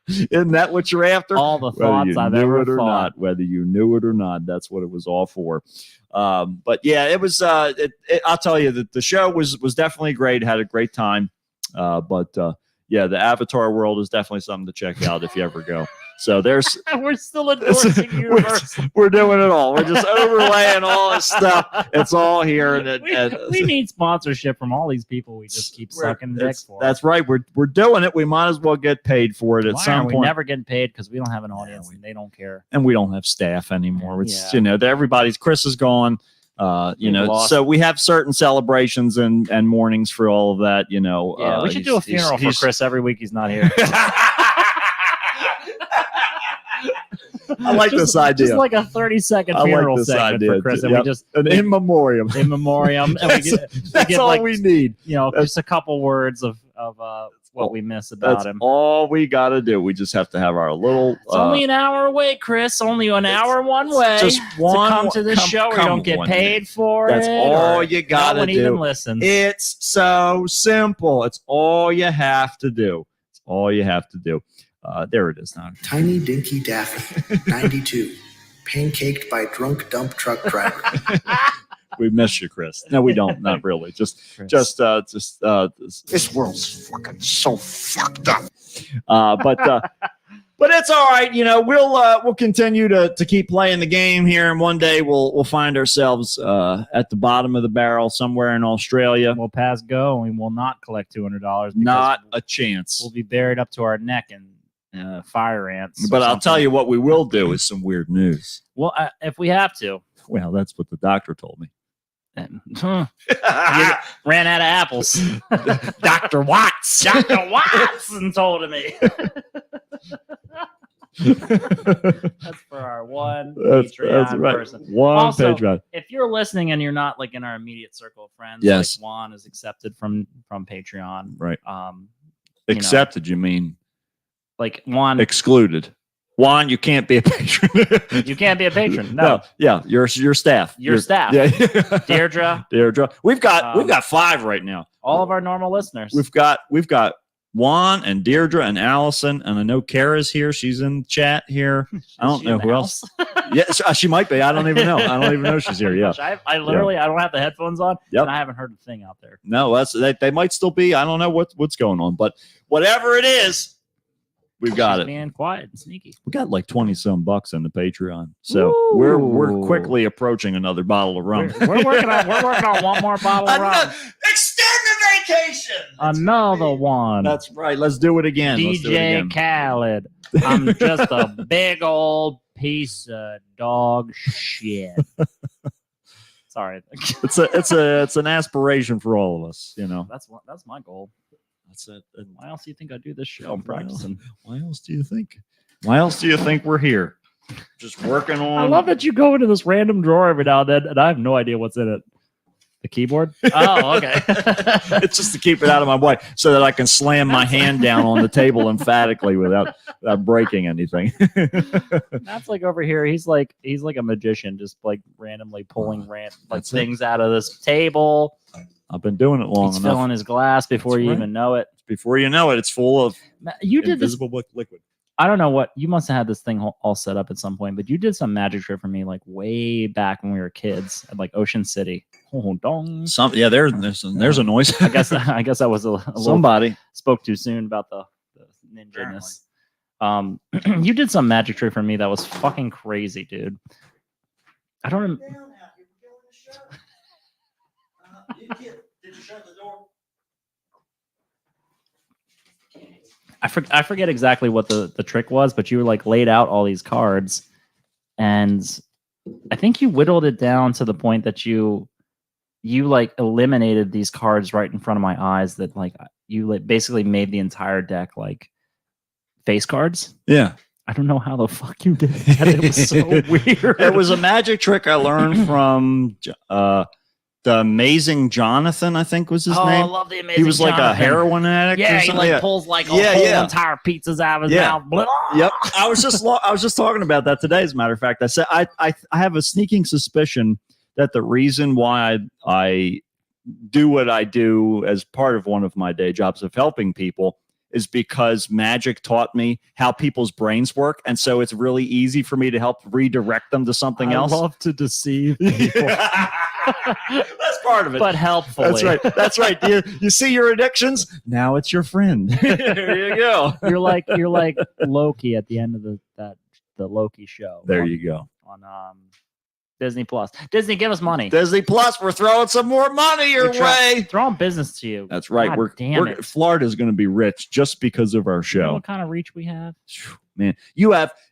Isn't that what you're after? All the thoughts I've ever thought. Whether you knew it or not, that's what it was all for. But yeah, it was. I'll tell you that the show was definitely great. Had a great time. Yeah, the Avatar world is definitely something to check out if you ever go. So there's we're still endorsing Universal. We're doing it all. We're just overlaying all this stuff. It's all here. We need sponsorship from all these people. We just keep sucking dicks for. That's right. We're doing it. We might as well get paid for it at some point. We never getting paid because we don't have an audience and they don't care. And we don't have staff anymore. It's Chris is gone. So we have certain celebrations and mornings for all of that. We should do a funeral for Chris every week. He's not here. I like this idea. Just like a 30-second I like funeral this segment idea. for Chris, and Yep. we just An in memoriam. in memoriam, and That's all we need. Just a couple words of what we miss about That's him. all we got to do. We just have to have our little. It's only an hour away, Chris. Only an hour one way. Just one. To come to this show where you don't get paid for That's it. all you got to no one do. even listens. It's so simple. It's all you have to do. It's all you have to do. There it is now. Tiny Dinky Daffy, 92, pancaked by drunk dump truck driver. We miss you, Chris. No, we don't. Not really. Just. This world's fucking so fucked up. But it's all right. We'll continue to keep playing the game here, and one day we'll find ourselves at the bottom of the barrel somewhere in Australia. We'll pass go, and we will not collect $200. Not a chance. We'll be buried up to our neck in fire ants. But I'll tell you what we will do is some weird news. Well, if we have to. Well, that's what the doctor told me. And, ran out of apples. Dr. Watts. Dr. Watson told me. That's for our one Patreon person. One also, Patreon. If you're listening and you're not like in our immediate circle of friends, yes, like Juan is accepted from Patreon. Right. Accepted, you mean? Like Juan excluded. Juan, you can't be a patron. You can't be a patron. No. Yeah, your staff. Your staff. Yeah. Deirdre. We've got 5 right now. All of our normal listeners. We've got Juan and Deirdre and Allison, and I know Kara's here. She's in the chat here. I don't know who else. Yes, she might be. I don't even know. I don't even know she's here. Yeah. I literally I don't have the headphones on. Yep. And I haven't heard a thing out there. No, they might still be. I don't know what's going on, but whatever it is. We've got it. Being quiet and sneaky. We got like 20 some bucks in the Patreon, so we're quickly approaching another bottle of rum. We're working on one more bottle of rum. Extend the vacation. Another one. That's right. Let's do it again. DJ Khaled. I'm just a big old piece of dog shit. Sorry. It's an aspiration for all of us. That's my goal. That's it. Why else do you think I do this show? I'm practicing. Why else do you think? Why else do you think we're here? Just working on. I love that you go into this random drawer every now and then, and I have no idea what's in it. The keyboard? Oh, okay. It's just to keep it out of my way so that I can slam my hand down on the table emphatically without breaking anything. That's like over here. He's like a magician, just like randomly pulling things out of this table. I've been doing it long He's enough. filling his glass before you even know it. Before you know it, it's full of invisible liquid. I don't know what you must have had this thing all set up at some point, but you did some magic trick for me like way back when we were kids at like Ocean City. Oh, dong. There's a noise. I guess I was a somebody spoke too soon about the ninja-ness. You did some magic trick for me that was fucking crazy, dude. I don't remember. Did you shut the door? I forget exactly what the trick was, but you were like laid out all these cards, and I think you whittled it down to the point that you like eliminated these cards right in front of my eyes. That like you like basically made the entire deck like face cards. Yeah. I don't know how the fuck you did that. It was so weird. It was a magic trick I learned from the Amazing Jonathan, I think was his name. I love the Amazing He was like Jonathan. a heroin addict. Yeah, or he something. like pulls like a whole entire pizzas out of his mouth. Blah. Yep. I was just talking about that today. As a matter of fact, I said I have a sneaking suspicion that the reason why I do what I do as part of one of my day jobs of helping people is because magic taught me how people's brains work. And so it's really easy for me to help redirect them to something else. I love to deceive people. That's part of it. But helpfully. That's right. You see your addictions? Now it's your friend. There you go. You're like Loki at the end of the Loki show. There you go. On Disney Plus. Disney, give us money. Disney Plus, we're throwing some more money your way. Throwing business to you. That's right. God damn it. Florida's going to be rich just because of our show. You know what kind of reach we have? man.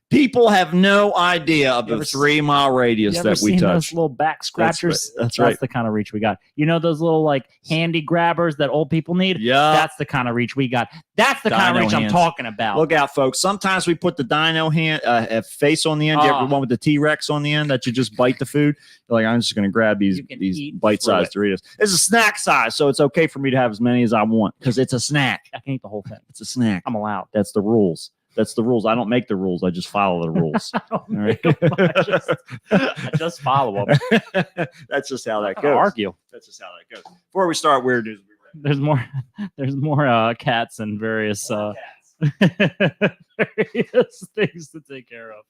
People have no idea of the 3 mile radius that we touch. Those little back scratchers? That's right. That's the kind of reach we got. You know those little like handy grabbers that old people need? Yeah. That's the kind of reach we got. That's the kind of reach I'm talking about. Look out, folks. Sometimes we put the dino face on the end. You ever one with the T-Rex on the end that you just bite the food? You're like, I'm just going to grab these bite-sized Doritos. It's a snack size, so it's okay for me to have as many as I want because it's a snack. I can eat the whole thing. It's a snack. I'm allowed. That's the rules. That's the rules. I don't make the rules. I just follow the rules. All right. I just follow them. That's just how that I goes. argue. That's just how that goes. Before we start weird news, there's more cats and various various things to take care of.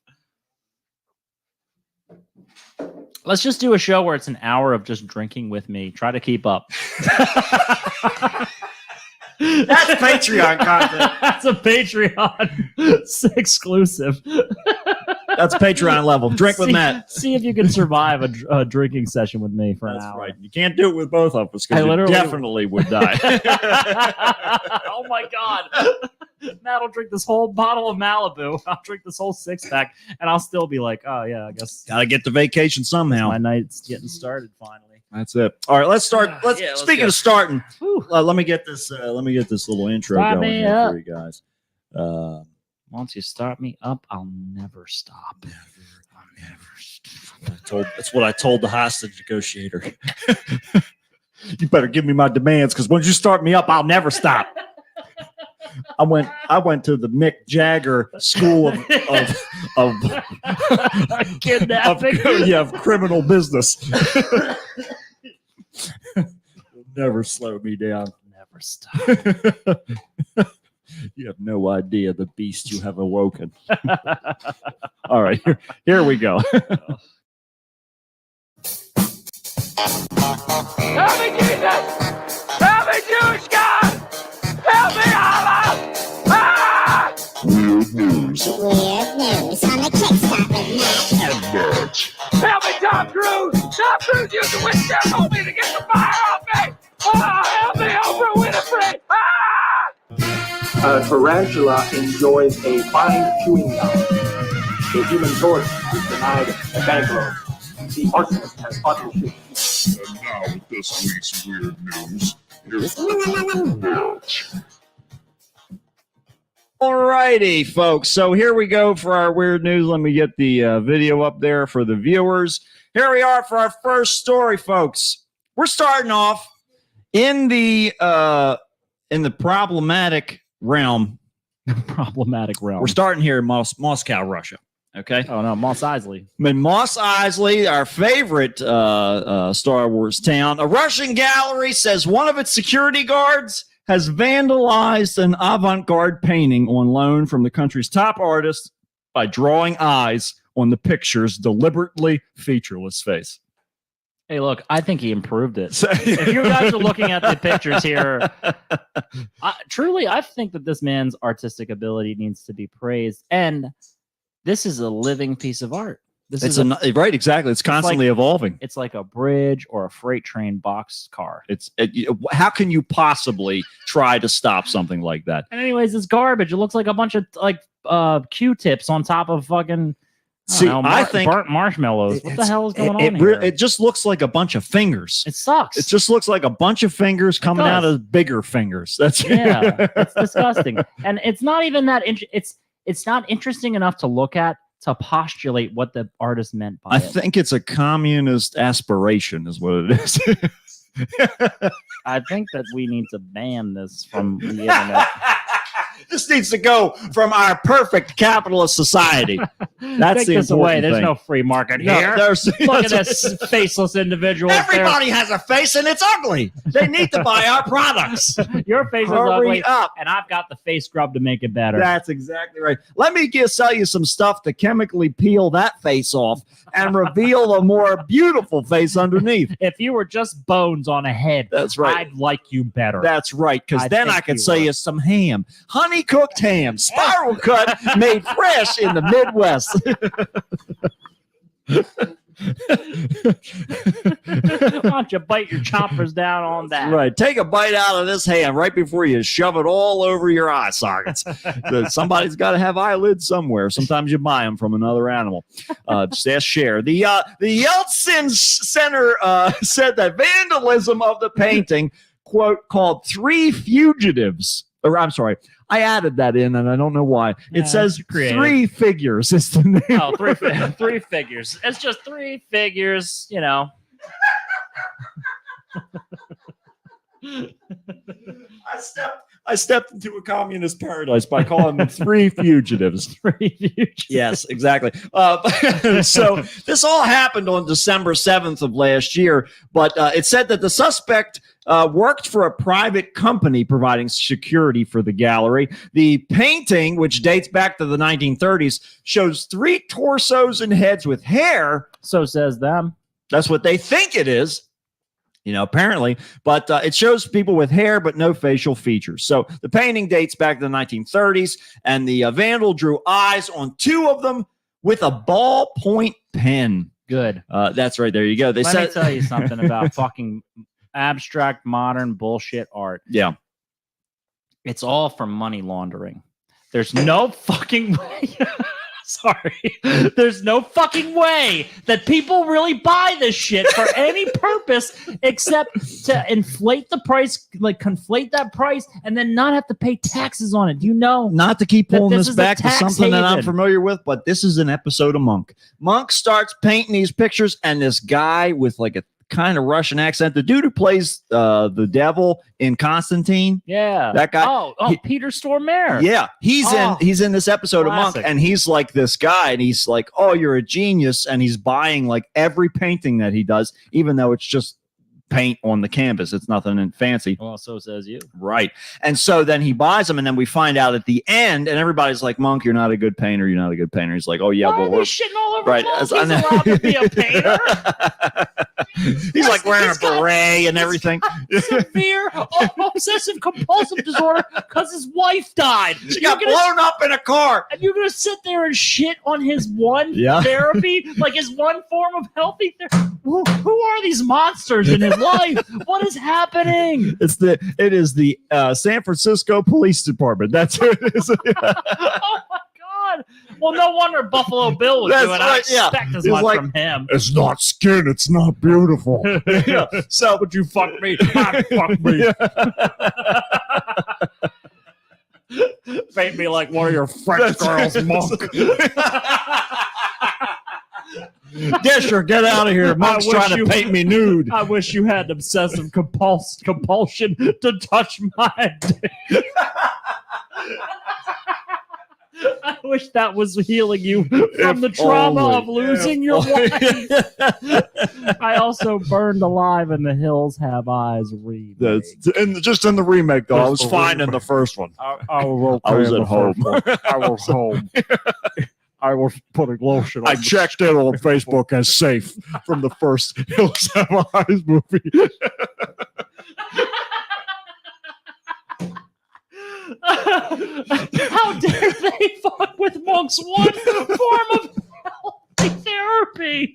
Let's just do a show where it's an hour of just drinking with me. Try to keep up. That's Patreon content. That's a Patreon exclusive. That's Patreon level. Drink with Matt. See if you can survive a drinking session with me for an hour. Right. You can't do it with both of us because you definitely would die. Oh my God. Matt will drink this whole bottle of Malibu. I'll drink this whole 6-pack and I'll still be like, oh yeah, I guess. Gotta get to vacation somehow. My night's getting started finally. That's it. All right, let's start. Speaking of starting, let me get this. Let me get this little intro Start going me here up. for you guys. Once you start me up, I'll never stop. I'll never stop. That's what I told the hostage negotiator. You better give me my demands because once you start me up, I'll never stop. I went to the Mick Jagger school of kidnapping. of criminal business. Never slow me down. Never stop. You have no idea the beast you have awoken. All right, here we go. Help me, Jesus! Help me, Jewish God! Help me, Allah! Ah! Weird news on the Kickstarter Matt. Help me, Tom Cruise! Tom Cruise used the witch told me to get the fire off me! Help me, Oprah Winfrey! A tarantula enjoys a fine chewing gum. The human torch is denied a bank loan. The arsonist has fought his shit. And now with this week's weird news, here's Matt. All righty, folks. So here we go for our weird news. Let me get the video up there for the viewers. Here we are for our first story, folks. We're starting off in the problematic realm. Problematic realm. We're starting here in Moscow, Russia. Okay. Oh no, Mos Eisley. In Mos Eisley, our favorite Star Wars town, a Russian gallery says one of its security guards has vandalized an avant-garde painting on loan from the country's top artist by drawing eyes on the picture's deliberately featureless face. Hey, look, I think he improved it. If you guys are looking at the pictures here, truly, I think that this man's artistic ability needs to be praised. And this is a living piece of art. Right, exactly. It's constantly evolving. It's like a bridge or a freight train box car. How can you possibly try to stop something like that? And anyways, it's garbage. It looks like a bunch of Q-tips on top of fucking I think burnt marshmallows. What the hell is going on here? It just looks like a bunch of fingers. It sucks. It just looks like a bunch of fingers coming out of bigger fingers. It's disgusting. And it's not even that it's not interesting enough to look at to postulate what the artist meant by it. I think it's a communist aspiration is what it is. I think that we need to ban this from the internet. This needs to go from our perfect capitalist society. That's Take the this away. important There's thing. no free market here. Look at this faceless individual. Everybody has a face and it's ugly. They need to buy our products. Your face is ugly, and I've got the face scrub to make it better. That's exactly right. Let me sell you some stuff to chemically peel that face off and reveal a more beautiful face underneath. If you were just bones on a head, that's right. I'd like you better. That's right, because then I could sell you some ham. Honey-cooked ham, spiral cut, made fresh in the Midwest. Why don't you bite your choppers down on that? Right. Take a bite out of this hand right before you shove it all over your eye sockets. Somebody's got to have eyelids somewhere. Sometimes you buy them from another animal. Just ask Cher. The Yeltsin Center said that vandalism of the painting, quote, called three fugitives. Or I'm sorry, I added that in, and I don't know why. It says three figures. Is the name. Oh, three figures. It's just three figures, you know. I stepped into a communist paradise by calling them three fugitives. Three fugitives. Yes, exactly. So this all happened on December 7th of last year, but it said that the suspect worked for a private company providing security for the gallery. The painting, which dates back to the 1930s, shows three torsos and heads with hair. So says them. That's what they think it is. Apparently, but it shows people with hair, but no facial features. So the painting dates back to the 1930s, and the vandal drew eyes on two of them with a ballpoint pen. Good. That's right. There you go. Let me tell you something about fucking abstract modern bullshit art. Yeah. It's all for money laundering. There's no fucking way. Sorry. There's no fucking way that people really buy this shit for any purpose except to inflate the price, like conflate that price, and then not have to pay taxes on it. Do you know? Not to keep pulling this back to something that I'm haven. familiar with, but this is an episode of Monk. Monk starts painting these pictures, and this guy with like a kind of Russian accent, the dude who plays the devil in Constantine. Yeah. That guy. Oh, Peter Stormare. Yeah. He's in this episode Classic. of Monk, and he's like this guy, and he's like, oh, you're a genius, and he's buying like every painting that he does, even though it's just paint on the canvas. It's nothing fancy. Well, so says you. Right. And so then he buys them, and then we find out at the end, and everybody's like, Monk, you're not a good painter. You're not a good painter. He's like, oh, yeah, Why but are they we're shitting all over right. Monk? As- He's allowed to be a painter. He's like wearing a beret and everything. Severe obsessive compulsive disorder because his wife died. She got blown up in a car. And you're gonna sit there and shit on his one Yeah. therapy, like his one form of healthy therapy. Who are these monsters in his life? What is happening? It is the San Francisco Police Department. That's who it is. Oh my god! Well, no wonder Buffalo Bill was That's doing. right, I expect as He's much like, from him. It's not skin. It's not beautiful. Yeah. So, Would you fuck me? Fuck me. Paint me like one of your French girls, Monk. Disher, get out of here. Monk's trying to paint me nude. I wish you had obsessive compulsion to touch my dick. I wish that was healing you from the trauma of losing your wife. I also burned alive in the hills have eyes remake. Just in the remake, though. I was fine in the first one. I was okay I was in at the home. first one. I was home. I was putting lotion on I checked in on Facebook as safe from the first Hills Have Eyes movie. How dare they fuck with Monk's one form of healthy therapy?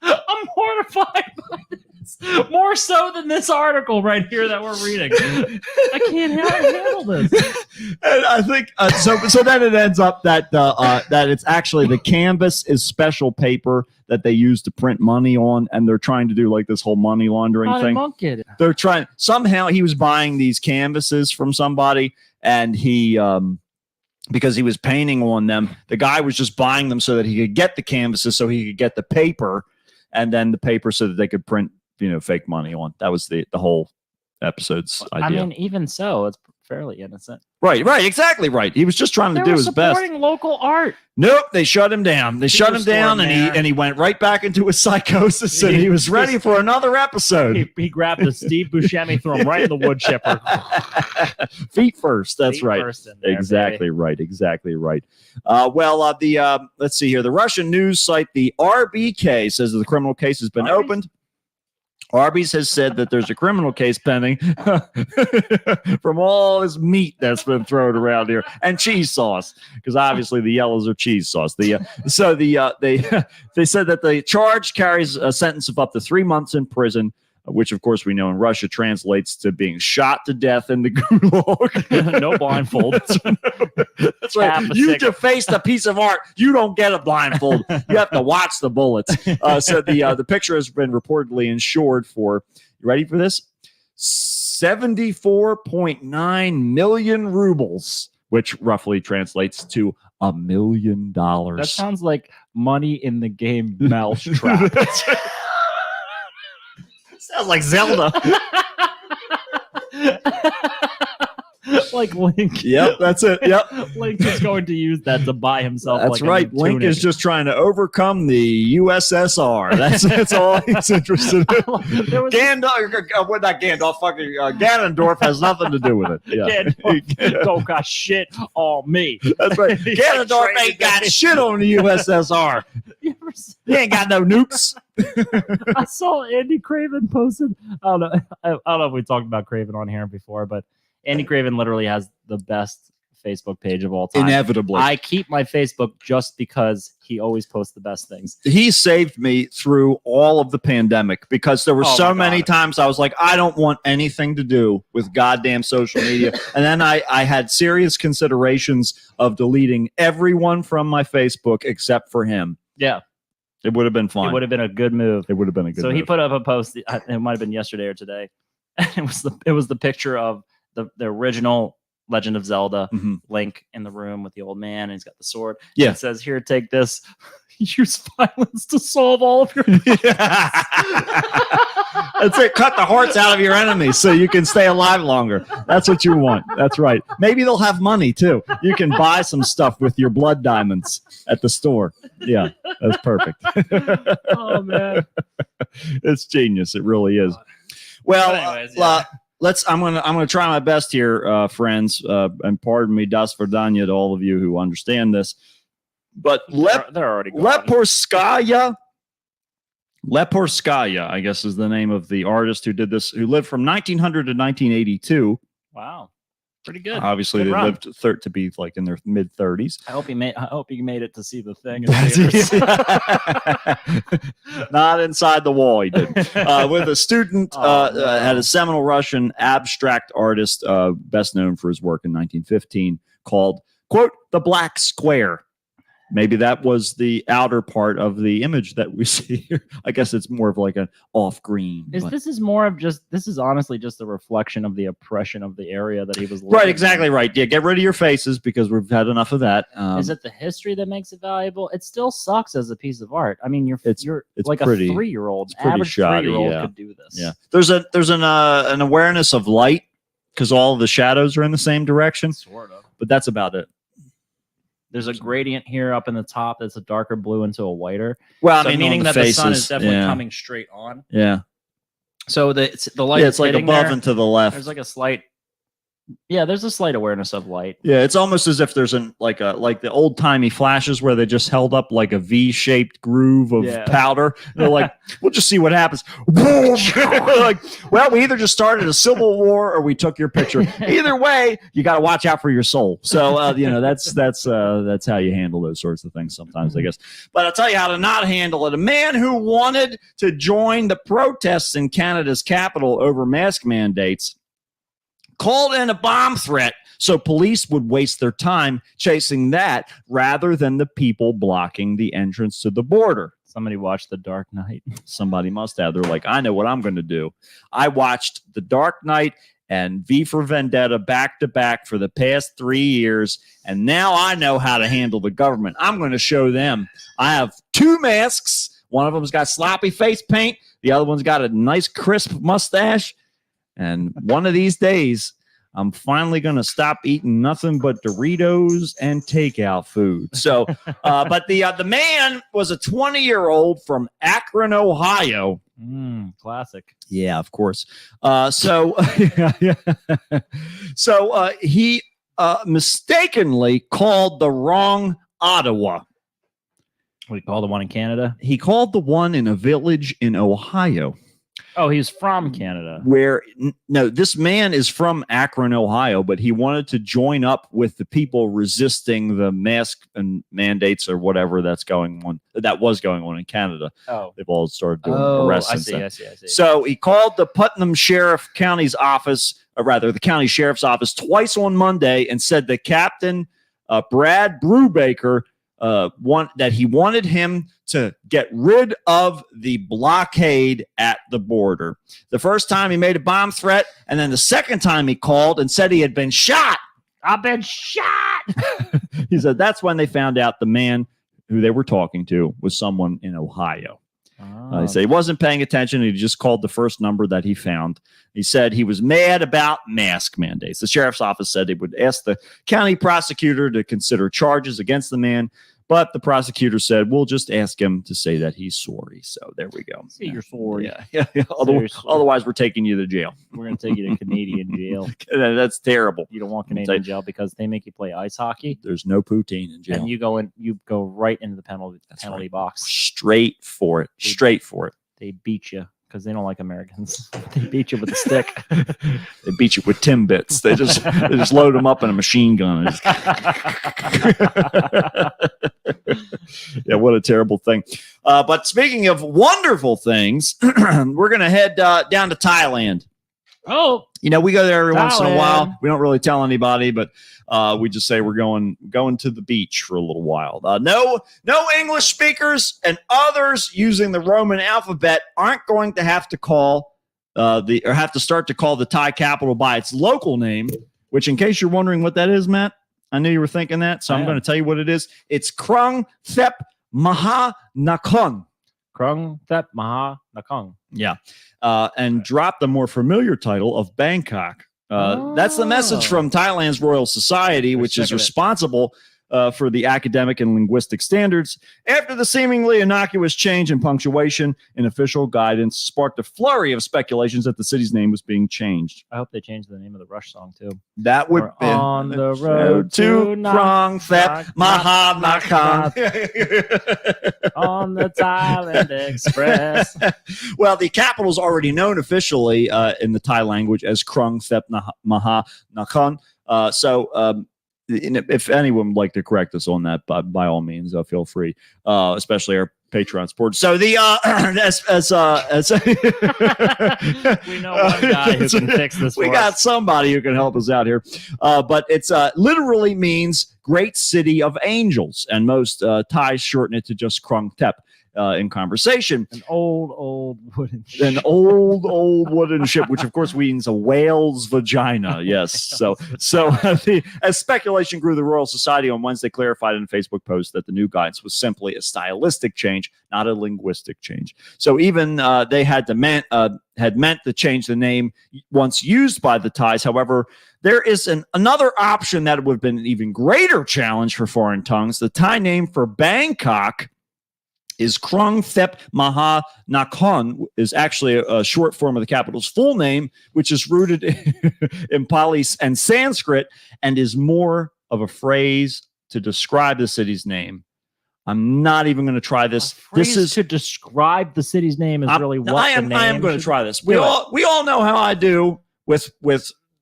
I'm horrified by this. More so than this article right here that we're reading. I can't handle this. And I think so then it ends up that that it's actually the canvas is special paper that they use to print money on, and they're trying to do like this whole money laundering How did thing. Monk get it? They're trying somehow he was buying these canvases from somebody, and he because he was painting on them, the guy was just buying them so that he could get the canvases, so he could get the paper, and then the paper so that they could print fake money on. That was the whole episode's idea. I mean, even so, it's fairly innocent. Right, exactly right. He was just trying to They do were his best. supporting local art. Nope, they shut him down. They shut him down, and he went right back into his psychosis, and he was ready for another episode. He grabbed a Steve Buscemi, threw him right in the wood chipper. Feet first. That's Feet right. first in there, Exactly right. Exactly right. Let's see here. The Russian news site, the RBK, says that the criminal case has been opened. Arby's has said that there's a criminal case pending from all this meat that's been thrown around here and cheese sauce, because obviously the yellows are cheese sauce. They said that the charge carries a sentence of up to 3 months in prison, which of course we know in Russia translates to being shot to death in the gulag. No blindfold. That's right. You defaced a piece of art. You don't get a blindfold. You have to watch the bullets. So the picture has been reportedly insured for, you ready for this? 74.9 million rubles, which roughly translates to $1 million. That sounds like money in the game Mousetrap. Sounds like Zelda. Like Link. Yep, that's it. Yep. Link is going to use that to buy himself. That's like right. Link is just trying to overcome the USSR. That's all he's interested in. Gandalf, not Gandalf, fucking Ganondorf has nothing to do with it. Yeah. Ganondorf don't got shit on me. That's right. Ganondorf ain't got shit on the USSR. He ain't got no nukes. I saw Andy Craven posted. I don't know if we talked about Craven on here before, but Andy Craven literally has the best Facebook page of all time. Inevitably. I keep my Facebook just because he always posts the best things. He saved me through all of the pandemic because there were so many times I was like, I don't want anything to do with goddamn social media. And then I had serious considerations of deleting everyone from my Facebook except for him. Yeah. It would have been fun. It would have been a good move. It would have been a good move. So he put up a post. It might have been yesterday or today. And it was the picture of the original Legend of Zelda, Link in the room with the old man, and he's got the sword. Yeah. It says, "Here, take this. Use violence to solve all of your." That's it. Cut the hearts out of your enemies so you can stay alive longer. That's what you want. That's right. Maybe they'll have money too. You can buy some stuff with your blood diamonds at the store. Yeah, that's perfect. Oh man, it's genius. It really is. Well, anyways, yeah. I'm gonna try my best here, friends, and pardon me, das verdanya to all of you who understand this. But they're already gone. Leporskaya, I guess is the name of the artist who did this, who lived from 1900 to 1982. Wow, pretty good. Obviously, good they run. lived to be like in their mid 30s. I hope he made it to see the thing. Not inside the wall, he did. With a student, had a seminal Russian abstract artist, best known for his work in 1915, called, quote, The Black Square. Maybe that was the outer part of the image that we see here. I guess it's more of like an off green. This is honestly just a reflection of the oppression of the area that he was living right, exactly right. Yeah, get rid of your faces because we've had enough of that. Is it the history that makes it valuable? It still sucks as a piece of art. I mean, it's like pretty, a 3-year-old. Average shoddy, 3-year-old could do this. Yeah, there's an awareness of light because all the shadows are in the same direction. Sort of, but that's about it. There's a gradient here up in the top that's a darker blue into a whiter. Well, so meaning that the sun is definitely coming straight on. Yeah. So the light. Yeah, it's like above and to the left. There's like a slight. Yeah, there's a slight awareness of light. Yeah, it's almost as if there's like the old timey flashes where they just held up like a V-shaped groove of powder. They're like, we'll just see what happens. Like, well, we either just started a civil war or we took your picture. Either way, you got to watch out for your soul. So that's how you handle those sorts of things sometimes, I guess. But I'll tell you how to not handle it. A man who wanted to join the protests in Canada's capital over mask mandates called in a bomb threat so police would waste their time chasing that rather than the people blocking the entrance to the border. Somebody watched The Dark Knight. Somebody must have. They're like, I know what I'm going to do. I watched The Dark Knight and V for Vendetta back to back for the past 3 years, and now I know how to handle the government. I'm going to show them. I have 2 masks. One of them's got sloppy face paint. The other one's got a nice crisp mustache. And one of these days, I'm finally going to stop eating nothing but Doritos and takeout food. So, but the man was a 20-year-old from Akron, Ohio. Classic. Yeah, of course. So he mistakenly called the wrong Ottawa. We call the one in Canada. He called the one in a village in Ohio. Oh, he's from Canada. No, this man is from Akron, Ohio, but he wanted to join up with the people resisting the mask and mandates or whatever that was going on in Canada. Oh, they've all started doing arrests. I since see. So he called the Putnam Sheriff County's office, or rather the county sheriff's office, twice on Monday and said that Captain Brad Brubaker that he wanted him to get rid of the blockade at the border. The first time he made a bomb threat, and then the second time he called and said he had been shot. I've been shot. He said that's when they found out the man who they were talking to was someone in Ohio. He said he wasn't paying attention. He just called the first number that he found. He said he was mad about mask mandates. The sheriff's office said they would ask the county prosecutor to consider charges against the man, but the prosecutor said, we'll just ask him to say that he's sorry. So there we go. Say you're sorry. Yeah. Otherwise, we're taking you to jail. We're going to take you to Canadian jail. That's terrible. You don't want Canadian jail because they make you play ice hockey. There's no poutine in jail. And you go right into the penalty box. Straight for it. They beat you because they don't like Americans. They beat you with a stick. They beat you with Timbits. They just load them up in a machine gun. Yeah, what a terrible thing. But speaking of wonderful things, we're going to head down to Thailand. Oh, we go there every once in a while. We don't really tell anybody, but we just say we're going to the beach for a little while. No English speakers and others using the Roman alphabet aren't going to have to call have to start to call the Thai capital by its local name, which, in case you're wondering what that is, Matt, I knew you were thinking that, so I'm going to tell you what it is. It's Krung Thep Maha Nakhon. Krung Thep Maha Nakhon. Yeah. And drop the more familiar title of Bangkok. That's the message from Thailand's Royal Society, which is responsible for the academic and linguistic standards. After the seemingly innocuous change in punctuation in official guidance sparked a flurry of speculations that the city's name was being changed. I hope they changed the name of the Rush song, too. That would be On the road to Krung Thep Maha Nakhon. On the Thailand Express. Well, the capital is already known officially in the Thai language as Krung Thep Maha Nakhon. If anyone would like to correct us on that, by all means, feel free, especially our Patreon supporters. So we know one guy who can fix this. We got somebody who can help us out here. But it's literally means great city of angels, and most Thais shorten it to just Krung Thep. In conversation, an old wooden ship. An old wooden ship, which of course means a whale's vagina. Yes. So as speculation grew, the Royal Society on Wednesday clarified in a Facebook post that the new guidance was simply a stylistic change, not a linguistic change. So even they had meant to change the name once used by the Thais. However, there is another option that would have been an even greater challenge for foreign tongues. The Thai name for Bangkok is Krung Thep Maha Nakhon, is actually a short form of the capital's full name, which is rooted in Pali and Sanskrit and is more of a phrase to describe the city's name. I'm not even going to try this. This is to describe the city's name is really what I am going to try this. We all know how I do with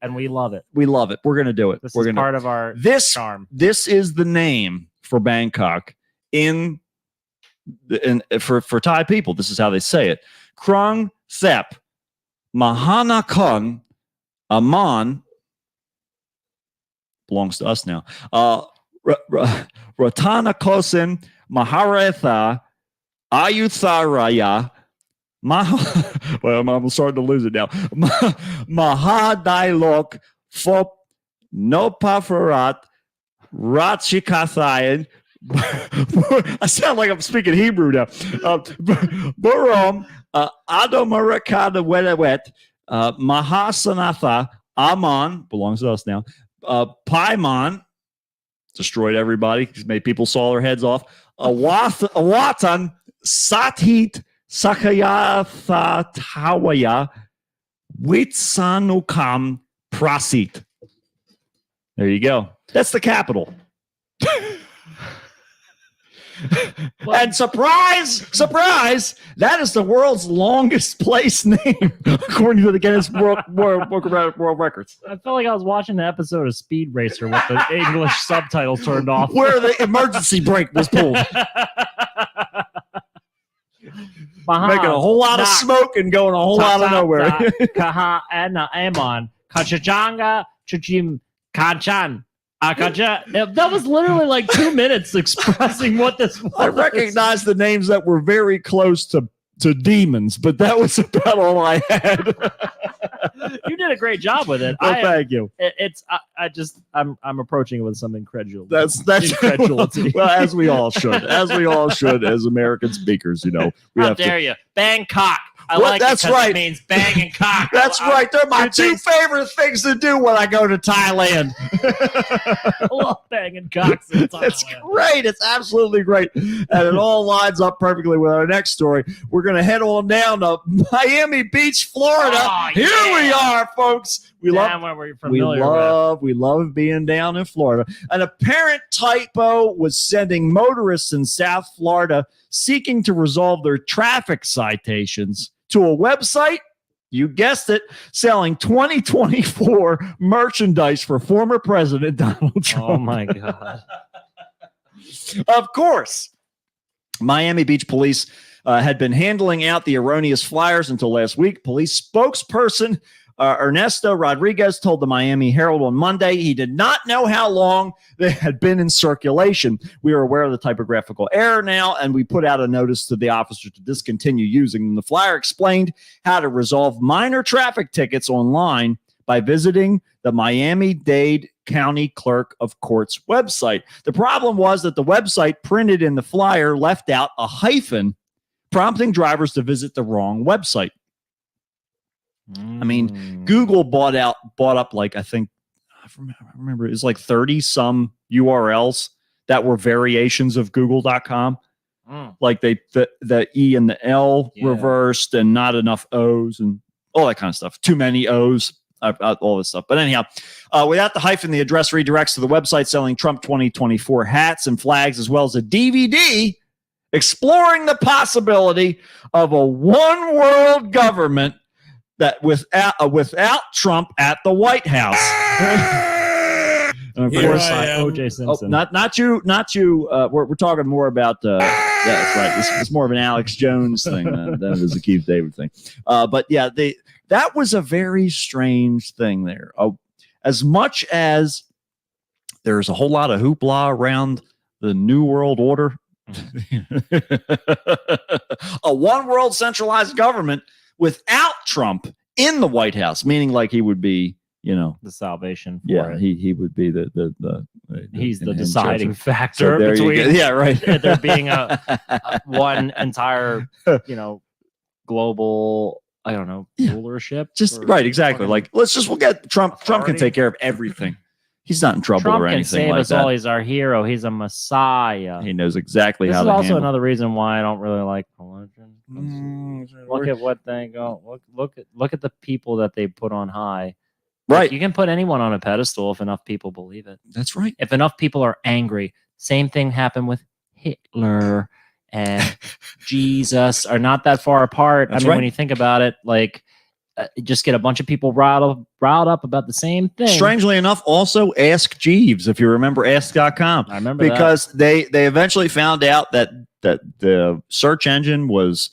and we love it. We love it. We're going to do it. We're going part of our charm. This is the name for Bangkok for Thai people. This is how they say it. Krung Thep Mahanakhon Aman belongs to us now. Ratanakosin Maharatha Ayutharaya well, I'm starting to lose it now. Mahadailok Fop Nopafarat Ratchikathayan. I sound like I'm speaking Hebrew now. Burom Adomarakada Wedawet Mahasanatha Aman belongs to us now. Paimon destroyed everybody. He's made people saw their heads off. Awatan Sathit Sakayatha Tawaya Witsanukam Prasit. There you go. That's the capital. And surprise, that is the world's longest place name, according to the Guinness World Records. I felt like I was watching an episode of Speed Racer with the English subtitle turned off. Where the emergency brake was pulled. Making a whole lot of smoke and going a whole lot of nowhere. Kaha Anna Amon Kachachanga Chuchim Kanchan. That was literally like 2 minutes expressing what this was. I recognize the names that were very close to demons, but that was about all I had. You did a great job with it. Well, thank you. I'm approaching it with some incredulity. That's incredulity. Well, as we all should, as American speakers, we How dare you? Bangkok. That's right. It means bang and cock. That's right. They're my two favorite things to do when I go to Thailand. I love bang and cocks in Thailand. It's great. It's absolutely great. And it all lines up perfectly with our next story. We're going to head on down to Miami Beach, Florida. Oh, Here we are, folks. We love being down in Florida. An apparent typo was sending motorists in South Florida seeking to resolve their traffic citations to a website, you guessed it, selling 2024 merchandise for former President Donald Trump. Oh, my God. Of course, Miami Beach police had been handling out the erroneous flyers until last week. Police spokesperson Ernesto Rodriguez told the Miami Herald on Monday he did not know how long they had been in circulation. We are aware of the typographical error now, and we put out a notice to the officer to discontinue using them. The flyer explained how to resolve minor traffic tickets online by visiting the Miami-Dade County Clerk of Court's website. The problem was that the website printed in the flyer left out a hyphen, prompting drivers to visit the wrong website. I mean, Google bought up like, I remember it was like 30 some URLs that were variations of google.com. Like the E and the L reversed and not enough O's and all that kind of stuff. Too many O's, all this stuff. But anyhow, without the hyphen, the address redirects to the website selling Trump 2024 hats and flags, as well as a DVD exploring the possibility of a one world government that without Trump at the White House. And of course, O.J. Simpson. Not you. We're talking more about. That's right. It's more of an Alex Jones thing than it is a Keith David thing. But yeah, that was a very strange thing there. As much as there's a whole lot of hoopla around the New World Order, a one world centralized government without Trump in the White House, meaning like he would be, the salvation for it. He would be he's the deciding factor between there being a one entire global rulership. Exactly. Like we'll get Trump. Trump can take care of everything. He's not in trouble Trump or anything can save like us that. all. He's our hero. He's a messiah. He knows exactly this how is to also handle. another reason why I don't really like religion. Look at what they go. Look at the people that they put on high. Right. Like, you can put anyone on a pedestal if enough people believe it. That's right. If enough people are angry. Same thing happened with Hitler and Jesus are not that far apart. That's when you think about it, like just get a bunch of people riled up about the same thing. Strangely enough, also Ask Jeeves, if you remember Ask.com. I remember because they eventually found out that the search engine was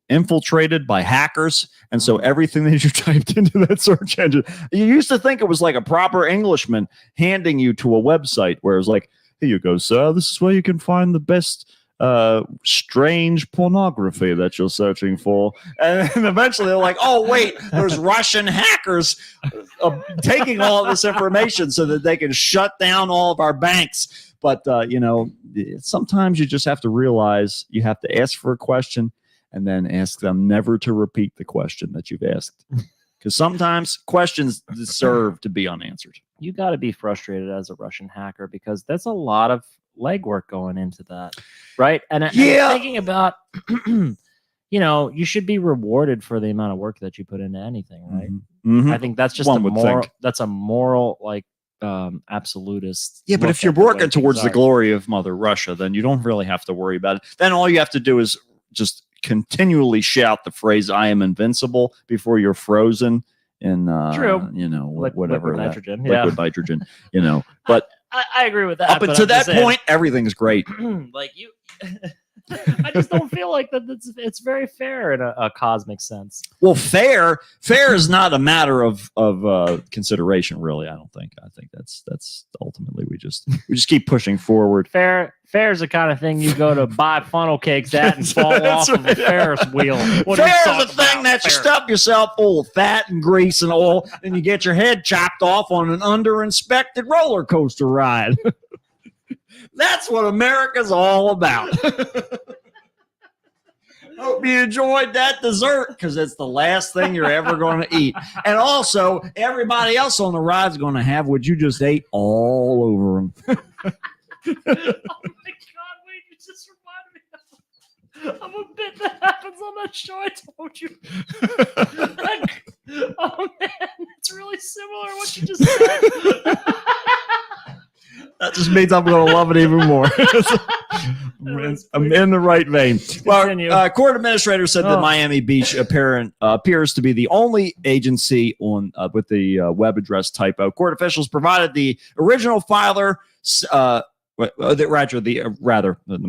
infiltrated by hackers, and so everything that you typed into that search engine, you used to think it was like a proper Englishman handing you to a website where it was like, here you go, sir, this is where you can find the best strange pornography that you're searching for. And then eventually they're like, oh wait, there's Russian hackers taking all of this information so that they can shut down all of our banks. But sometimes you just have to realize you have to ask for a question and then ask them never to repeat the question that you've asked, because sometimes questions deserve to be unanswered. You got to be frustrated as a Russian hacker, because that's a lot of legwork going into that, right? And thinking about, you should be rewarded for the amount of work that you put into anything, right? Mm-hmm. I think that's just a moral absolutist. Yeah, but look if you're at the way working things towards the are. glory of Mother Russia, then you don't really have to worry about it. Then all you have to do is just continually shout the phrase "I am invincible" before you're frozen in, True. whatever liquid that- nitrogen. Yeah, liquid nitrogen. But I agree with that. up but until I'm that just saying, point, everything's great. like you. I just don't feel like that. It's very fair in a cosmic sense. Well, fair is not a matter of consideration, really. I don't think. I think that's ultimately we just keep pushing forward. Fair is the kind of thing you go to buy funnel cakes at and fall That's off of a Ferris wheel. What are you Fair is talking a thing about? that you Fair. stuff yourself full of fat and grease and oil, and you get your head chopped off on an under-inspected roller coaster ride. That's what America's all about. Hope you enjoyed that dessert because it's the last thing you're ever going to eat. And also, everybody else on the ride is going to have what you just ate all over them. Oh my God! Wait, you just reminded me of a bit that happens on that show I told you. Oh man, it's really similar to what you just said. That just means I'm going to love it even more. I'm in the right vein. Well, court administrator said that Miami Beach appears to be the only agency on with the web address typo. Court officials provided the original filer. Let me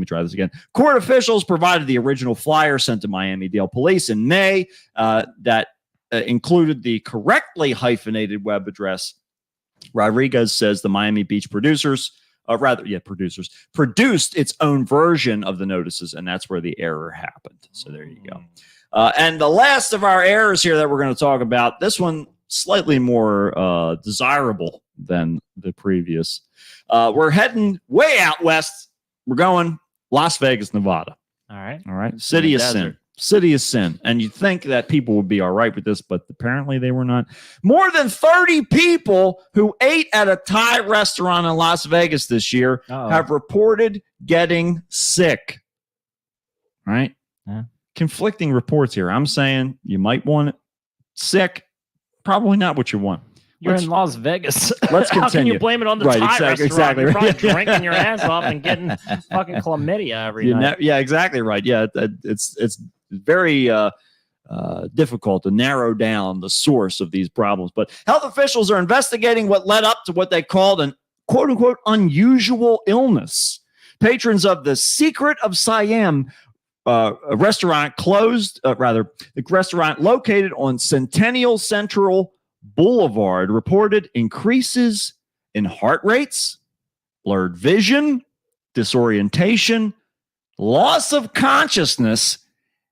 try this again. Court officials provided the original flyer sent to Miami-Dade police in May that included the correctly hyphenated web address. Rodriguez says the Miami Beach produced its own version of the notices, and that's where the error happened. So there you go. And the last of our errors here that we're going to talk about, this one slightly more desirable than the previous. We're heading way out west. We're going Las Vegas, Nevada. All right. City of Sin. City of Sin. And you'd think that people would be all right with this, but apparently they were not. More than 30 people who ate at a Thai restaurant in Las Vegas this year have reported getting sick. Right? Yeah. Conflicting reports here. I'm saying you might want it. Sick. Probably not what you want. You're in Las Vegas. Let's continue. How can you blame it on the Thai restaurant? Exactly. You're probably drinking your ass off and getting fucking chlamydia every night. Yeah, exactly right. Yeah, it's very difficult to narrow down the source of these problems. But health officials are investigating what led up to what they called an quote-unquote unusual illness. Patrons of the Secret of Siam a restaurant the restaurant located on Centennial Central Boulevard reported increases in heart rates, blurred vision, disorientation, loss of consciousness,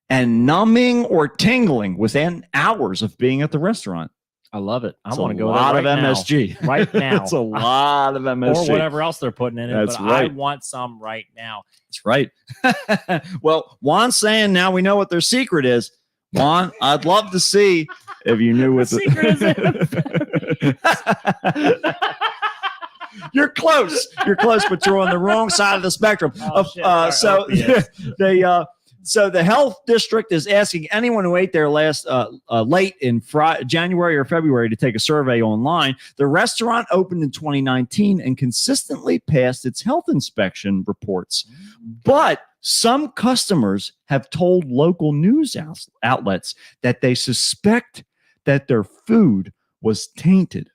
and numbing or tingling within hours of being at the restaurant. I love it. I It's want to a go lot there right of MSG. now. Right now. It's a lot of MSG. Or whatever else they're putting in it. That's but right. I want some right now. That's right. Well, Juan's saying now we know what their secret is. Juan, I'd love to see if you knew what the secret is. You're close. You're close, but you're on the wrong side of the spectrum. Oh, shit. So the health district is asking anyone who ate there late in January or February to take a survey online. The restaurant opened in 2019 and consistently passed its health inspection reports. But some customers have told local news outlets that they suspect that their food was tainted.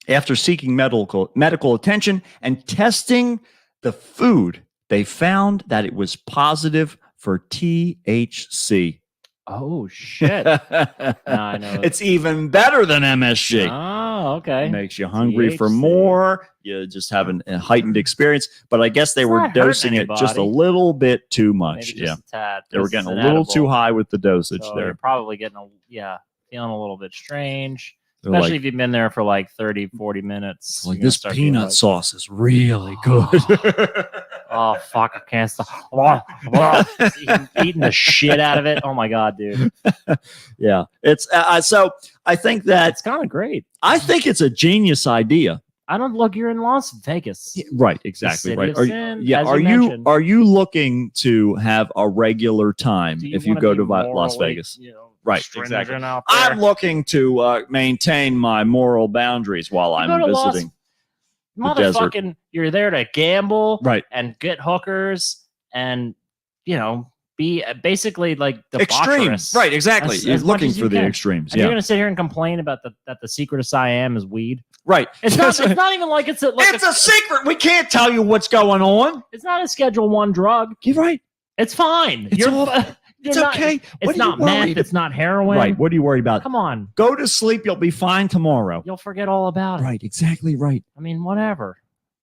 After seeking medical attention and testing the food, they found that it was positive for THC. Oh, shit. I know. It's even better than MSG. Oh, okay. It makes you hungry THC. for more. You just have a heightened experience. But I guess they were dosing it just a little bit too much. Maybe just a tad. They were This getting is a an little edible. too high with the dosage So there. You're probably getting feeling a little bit strange. They're Especially like, if you've been there for like 30, 40 minutes. like You're gonna this start being peanut like, sauce is really good. Oh, fuck, I can't stop. Eating the shit out of it. Oh, my God, dude. Yeah. It's so I think that It's kind of great. I think it's a genius idea. I don't look, you're in Las Vegas. Right, exactly. City Right. of Are Sin, you, as are you you mentioned. looking to have a regular time Do you if you wanna go be to Las morally, Vegas? Right, stringent exactly. out there. I'm looking to maintain my moral boundaries while I'm go to visiting. the desert. Motherfucking, you're there to gamble, Right. and get hookers, and be basically like Extremes. debaucherous. Right, exactly. As You're much looking as you for the can. extremes. And you're Yeah. gonna sit here and complain about that the secret of Siam is weed. Right. It's not. It's not even like it's a. Like It's a secret. We can't tell you what's going on. It's not a Schedule 1 drug. You're right. It's fine. It's It's not, okay. What It's are you not meth. worried It's not heroin. Right. What are you worried about? Come on. Go to sleep. You'll be fine tomorrow. You'll forget all about it. Right. Exactly right. I mean, whatever.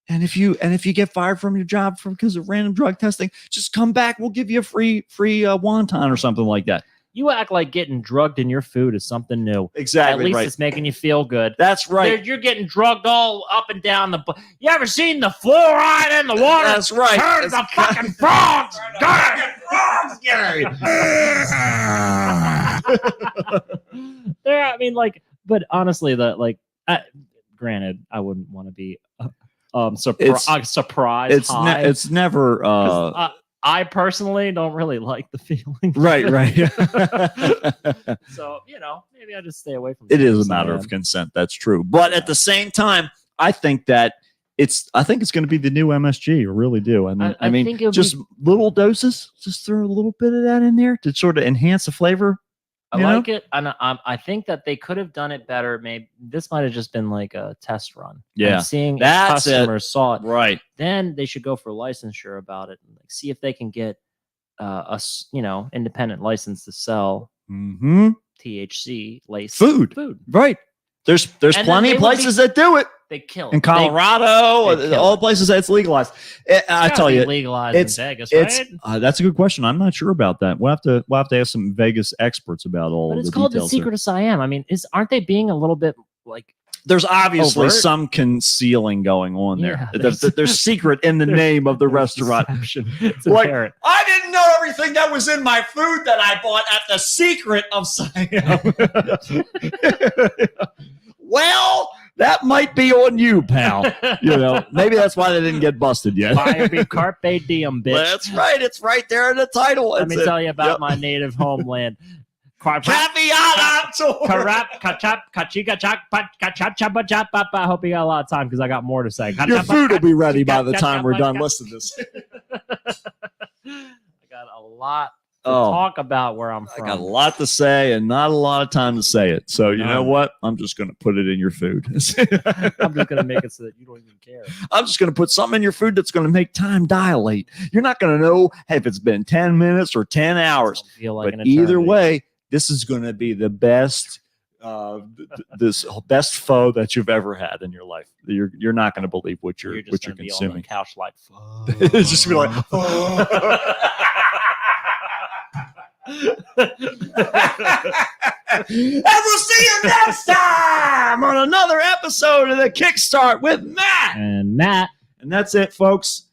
And if you get fired from your job because of random drug testing, just come back. We'll give you a free wonton or something like that. You act like getting drugged in your food is something new. Exactly. At least right. it's making you feel good. That's right. You're getting drugged all up and down the. You ever seen the fluoride in the water? That's right. Turn the fucking frogs. There. I mean, but honestly, granted, I wouldn't want to be surprised. It's never. I personally don't really like the feeling. Right. So, maybe I just stay away from it. It is a matter of consent. That's true. But at the same time, I think that it's going to be the new MSG. I really do. I mean, think just little doses. Just throw a little bit of that in there to sort of enhance the flavor. I like it, and I think that they could have done it better. Maybe this might have just been like a test run. Yeah, and seeing if that's customers saw it. Right. Then they should go for licensure about it and see if they can get independent license to sell THC laced food. Right. There's And plenty of places that do it. They kill it. In Colorado, all the places that it's legalized. I tell you, legalized it's in Vegas, right? That's a good question. I'm not sure about that. We'll have to ask some Vegas experts about all But of it's the called details the Secret of Siam. I mean, aren't they being a little bit like? There's obviously overt? some concealing going on there. Yeah, There's secret in the name of the restaurant. It's Like, apparent. I didn't know everything that was in my food that I bought at the Secret of Siam. Well, that might be on you, pal. Maybe that's why they didn't get busted yet. Be carpe diem, bitch. That's right. It's right there in the title. Let me tell you about my native homeland. I hope you got a lot of time because I got more to say. Your food will be ready by the time we're done listening to this. I got a lot to talk about where I'm from. I got a lot to say and not a lot of time to say it. So you know what? I'm just going to put it in your food. I'm just going to make it so that you don't even care. I'm just going to put something in your food that's going to make time dilate. You're not going to know if it's been 10 minutes or 10 hours. Feel like but either way, this is going to be the best, this best foe that you've ever had in your life. You're not going to believe what you're consuming. On the couch like, It's just gonna be like, and we'll see you next time on another episode of the Kickstart with Matt and Matt. And that's it, folks.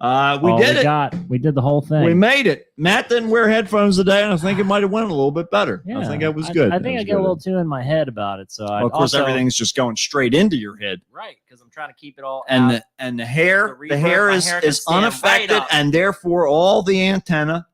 We did the whole thing. We made it. Matt didn't wear headphones today, and I think it might have went a little bit better. Yeah, I think that was good. I think I get a little too in my head about it. So of course, everything's just going straight into your head, right? Because I'm trying to keep it all. And the hair, the hair is unaffected, and therefore all the antenna,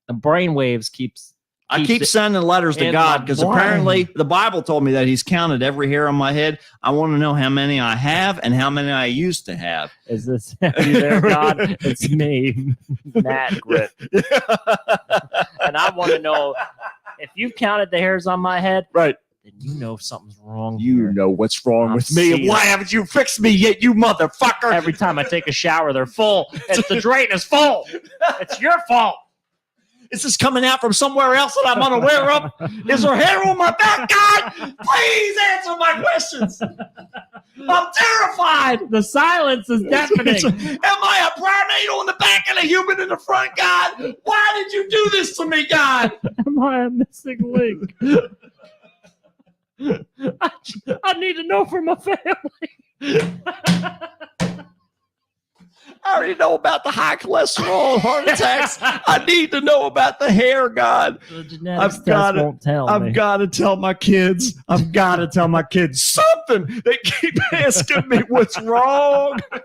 the brain waves keeps. I keep sending letters to God because apparently the Bible told me that He's counted every hair on my head. I want to know how many I have and how many I used to have. Is this you there, God? It's me, Matt Grip. And I want to know if you've counted the hairs on my head, right? Then you know something's wrong. You know what's wrong with me, and why haven't you fixed me yet, you motherfucker? Every time I take a shower, they're full. The drain is full. It's your fault. Is this coming out from somewhere else that I'm unaware of? Is there hair on my back, God? Please answer my questions. I'm terrified. The silence is deafening. Am I a primate on the back and a human in the front, God? Why did you do this to me, God? Am I a missing link? I need to know for my family. I already know about the high cholesterol and heart attacks. I need to know about the hair, God. The genetics test won't tell me. I've got to tell my kids. I've got to tell my kids something. They keep asking me what's wrong. I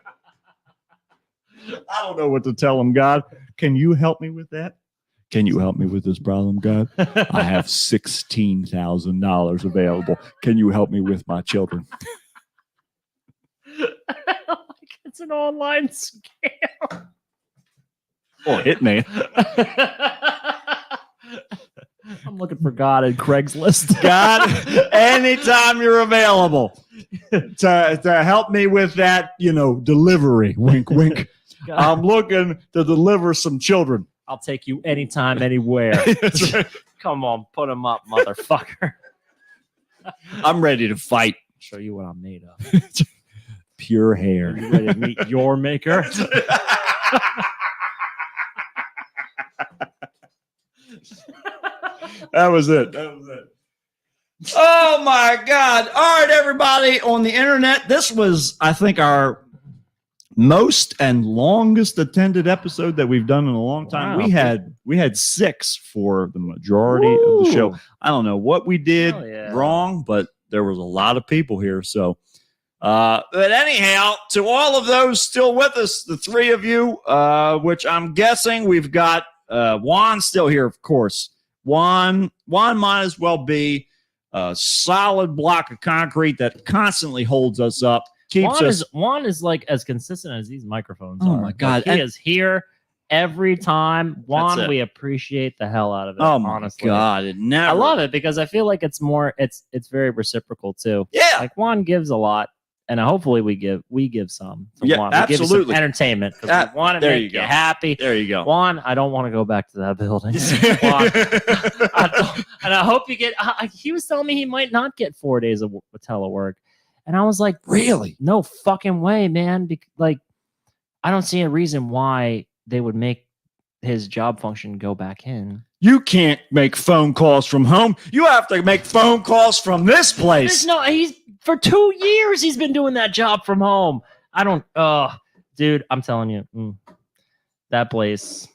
don't know what to tell them, God. Can you help me with that? Can you help me with this problem, God? I have $16,000 available. Can you help me with my children? It's an online scam. Or hit me. I'm looking for God in Craigslist. God, anytime you're available to help me with that, delivery. Wink, wink. God, I'm looking to deliver some children. I'll take you anytime, anywhere. That's right. Come on, put them up, motherfucker. I'm ready to fight. Show you what I'm made of. Pure Are hair. you ready to meet your maker? That was it. Oh my God. All right, everybody on the internet. This was, I think, our most and longest attended episode that we've done in a long time. Wow. We had 6 for the majority of the show. I don't know what we did wrong, but there was a lot of people here. So, but anyhow, to all of those still with us, the 3 of you, which I'm guessing we've got Juan still here, of course. Juan might as well be a solid block of concrete that constantly holds us up. Juan is like as consistent as these microphones are. Oh my God. Like, he is here every time. Juan, we appreciate the hell out of it. Oh my honestly. God. I love it because I feel like it's very reciprocal too. Yeah. Like Juan gives a lot. And hopefully we give some. Yeah, Juan. absolutely. We give you some entertainment because we want to make you happy. There you go. Juan, I don't want to go back to that building. Juan, and I hope you get. He was telling me he might not get 4 days of telework, and I was like, really? No fucking way, man. Like, I don't see a reason why they would make his job function go back in. You can't make phone calls from home. You have to make phone calls from this place. For 2 years he's been doing that job from home. I don't. Dude, I'm telling you, that place.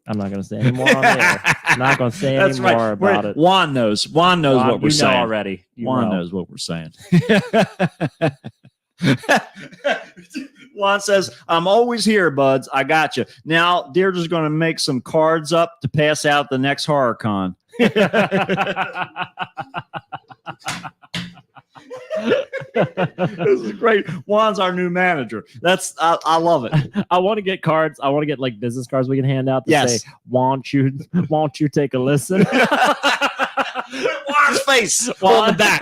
I'm not going to say any more on there. I'm not going to say any more about it. Juan knows. Juan knows what we're saying. Already. Juan knows what we're saying. Juan says, I'm always here, buds. I got you. Now, Deirdre's going to make some cards up to pass out the next horror con. This is great. Juan's our new manager. I love it. I want to get cards. I want to get like business cards we can hand out to say, won't you take a listen? Juan's face on the back.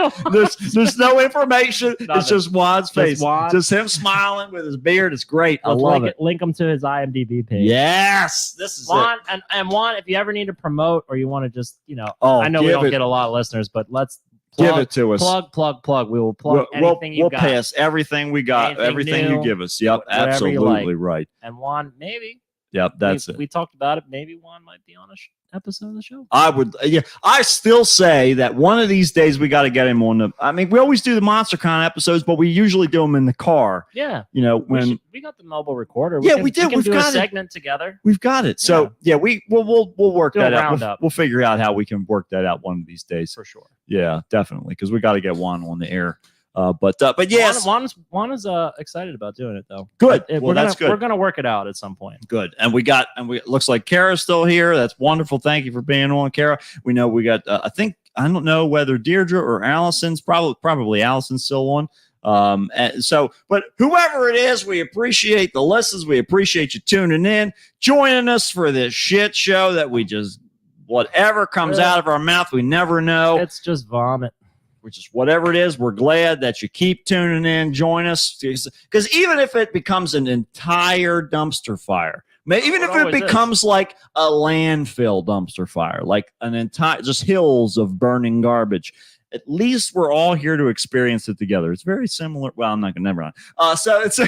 There's no information. It's just Juan's face. Just him smiling with his beard. It's great. I love it. Link him to his IMDb page. Yes. This is Juan, it. And Juan, if you ever need to promote or you want to just, I know we don't get a lot of listeners, but let's give it to us. Plug. We will plug anything you got. We'll pass everything we got. Everything you give us. Yep. Absolutely right. And Juan, maybe. Yep. That's it. We talked about it. Maybe Juan might be on a episode of the show. I would. Yeah. I still say that one of these days we got to get him on the. I mean, we always do the MonsterCon episodes, but we usually do them in the car. Yeah. When we got the mobile recorder. We did. We can do got a segment together. We've got it. So we'll work that out. We'll figure out how we can work that out one of these days for sure. Yeah, definitely, because we got to get Juan on the air. But yes, Juan is excited about doing it though. Good. That's good. We're gonna work it out at some point. Good. And it looks like Kara's still here. That's wonderful. Thank you for being on, Kara. We know we got. I don't know whether Deirdre or Allison's probably Allison's still on. But whoever it is, we appreciate the listens. We appreciate you tuning in, joining us for this shit show that we just whatever comes out of our mouth, we never know. It's just vomit. Which is whatever it is, we're glad that you keep tuning in, join us. Because even if it becomes an entire dumpster fire, even if it becomes like a landfill dumpster fire, like an entire, just hills of burning garbage, at least we're all here to experience it together. It's very similar. Well, I'm not going to never mind. So it's,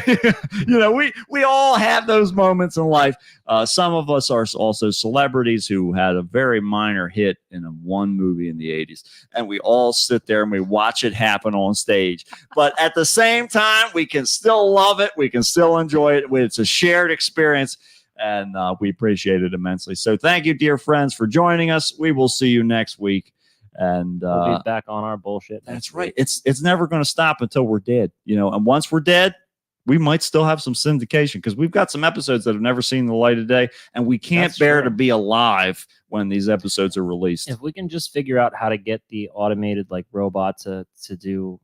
we all have those moments in life. Some of us are also celebrities who had a very minor hit in one movie in the 80s. And we all sit there and we watch it happen on stage. But at the same time, we can still love it. We can still enjoy it. It's a shared experience. And we appreciate it immensely. So thank you, dear friends, for joining us. We will see you next week. And we'll be back on our bullshit. That's right. It's never going to stop until we're dead, and once we're dead, we might still have some syndication because we've got some episodes that have never seen the light of day, and we can't bear to be alive when these episodes are released. If we can just figure out how to get the automated like robot to do,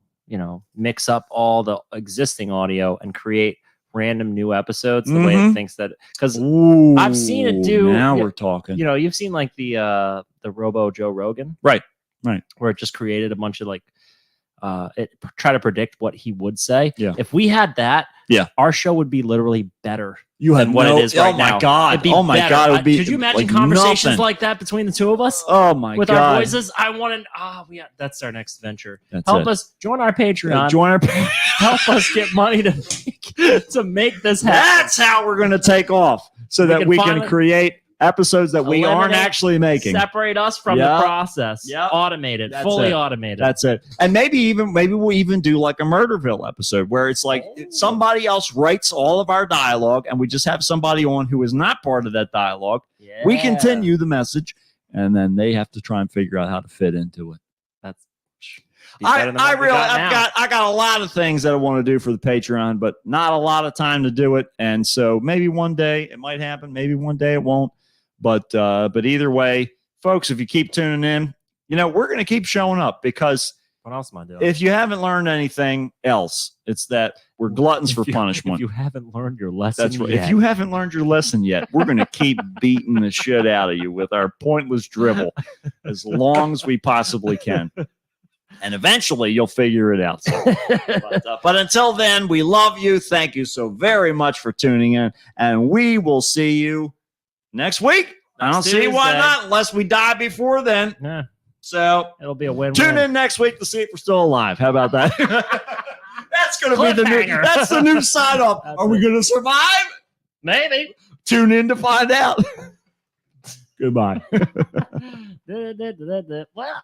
mix up all the existing audio and create random new episodes the way it thinks that, because I've seen it do. Now we're talking. You've seen like the Robo Joe Rogan, right, where it just created a bunch of like it try to predict what he would say. Yeah. If we had that, our show would be literally better. You than what it is right now. Oh my god! It'd be oh my better. god! It would be. Could you imagine like conversations nothing. like that between the two of us? Oh my with god! Our voices, I want to. That's our next venture. That's Help it. us join our Patreon. Join our. Help us get money to make this happen. That's how we're going to take off, so that we can create episodes that we aren't actually making. Separate us from the process. Yep. Automated, That's fully it. automated. That's it. And maybe we'll even do like a Murderville episode where it's like somebody else writes all of our dialogue and we just have somebody on who is not part of that dialogue. Yeah. We continue the message and then they have to try and figure out how to fit into it. That's I got a lot of things that I want to do for the Patreon, but not a lot of time to do it. And so maybe one day it might happen. Maybe one day it won't. But either way, folks, if you keep tuning in, we're going to keep showing up because what else am I doing? If you haven't learned anything else, it's that we're gluttons for punishment. If you haven't learned your lesson, that's right. If you haven't learned your lesson yet, we're going to keep beating the shit out of you with our pointless dribble as long as we possibly can. And eventually you'll figure it out. But until then, we love you. Thank you so very much for tuning in. And we will see you next week. I don't see why not, unless we die before then. Yeah. So it'll be a win-win. Tune in next week to see if we're still alive. How about that? That's going to be the new. That's the new sign off. Are we going to survive? Maybe. Tune in to find out. Goodbye. Well.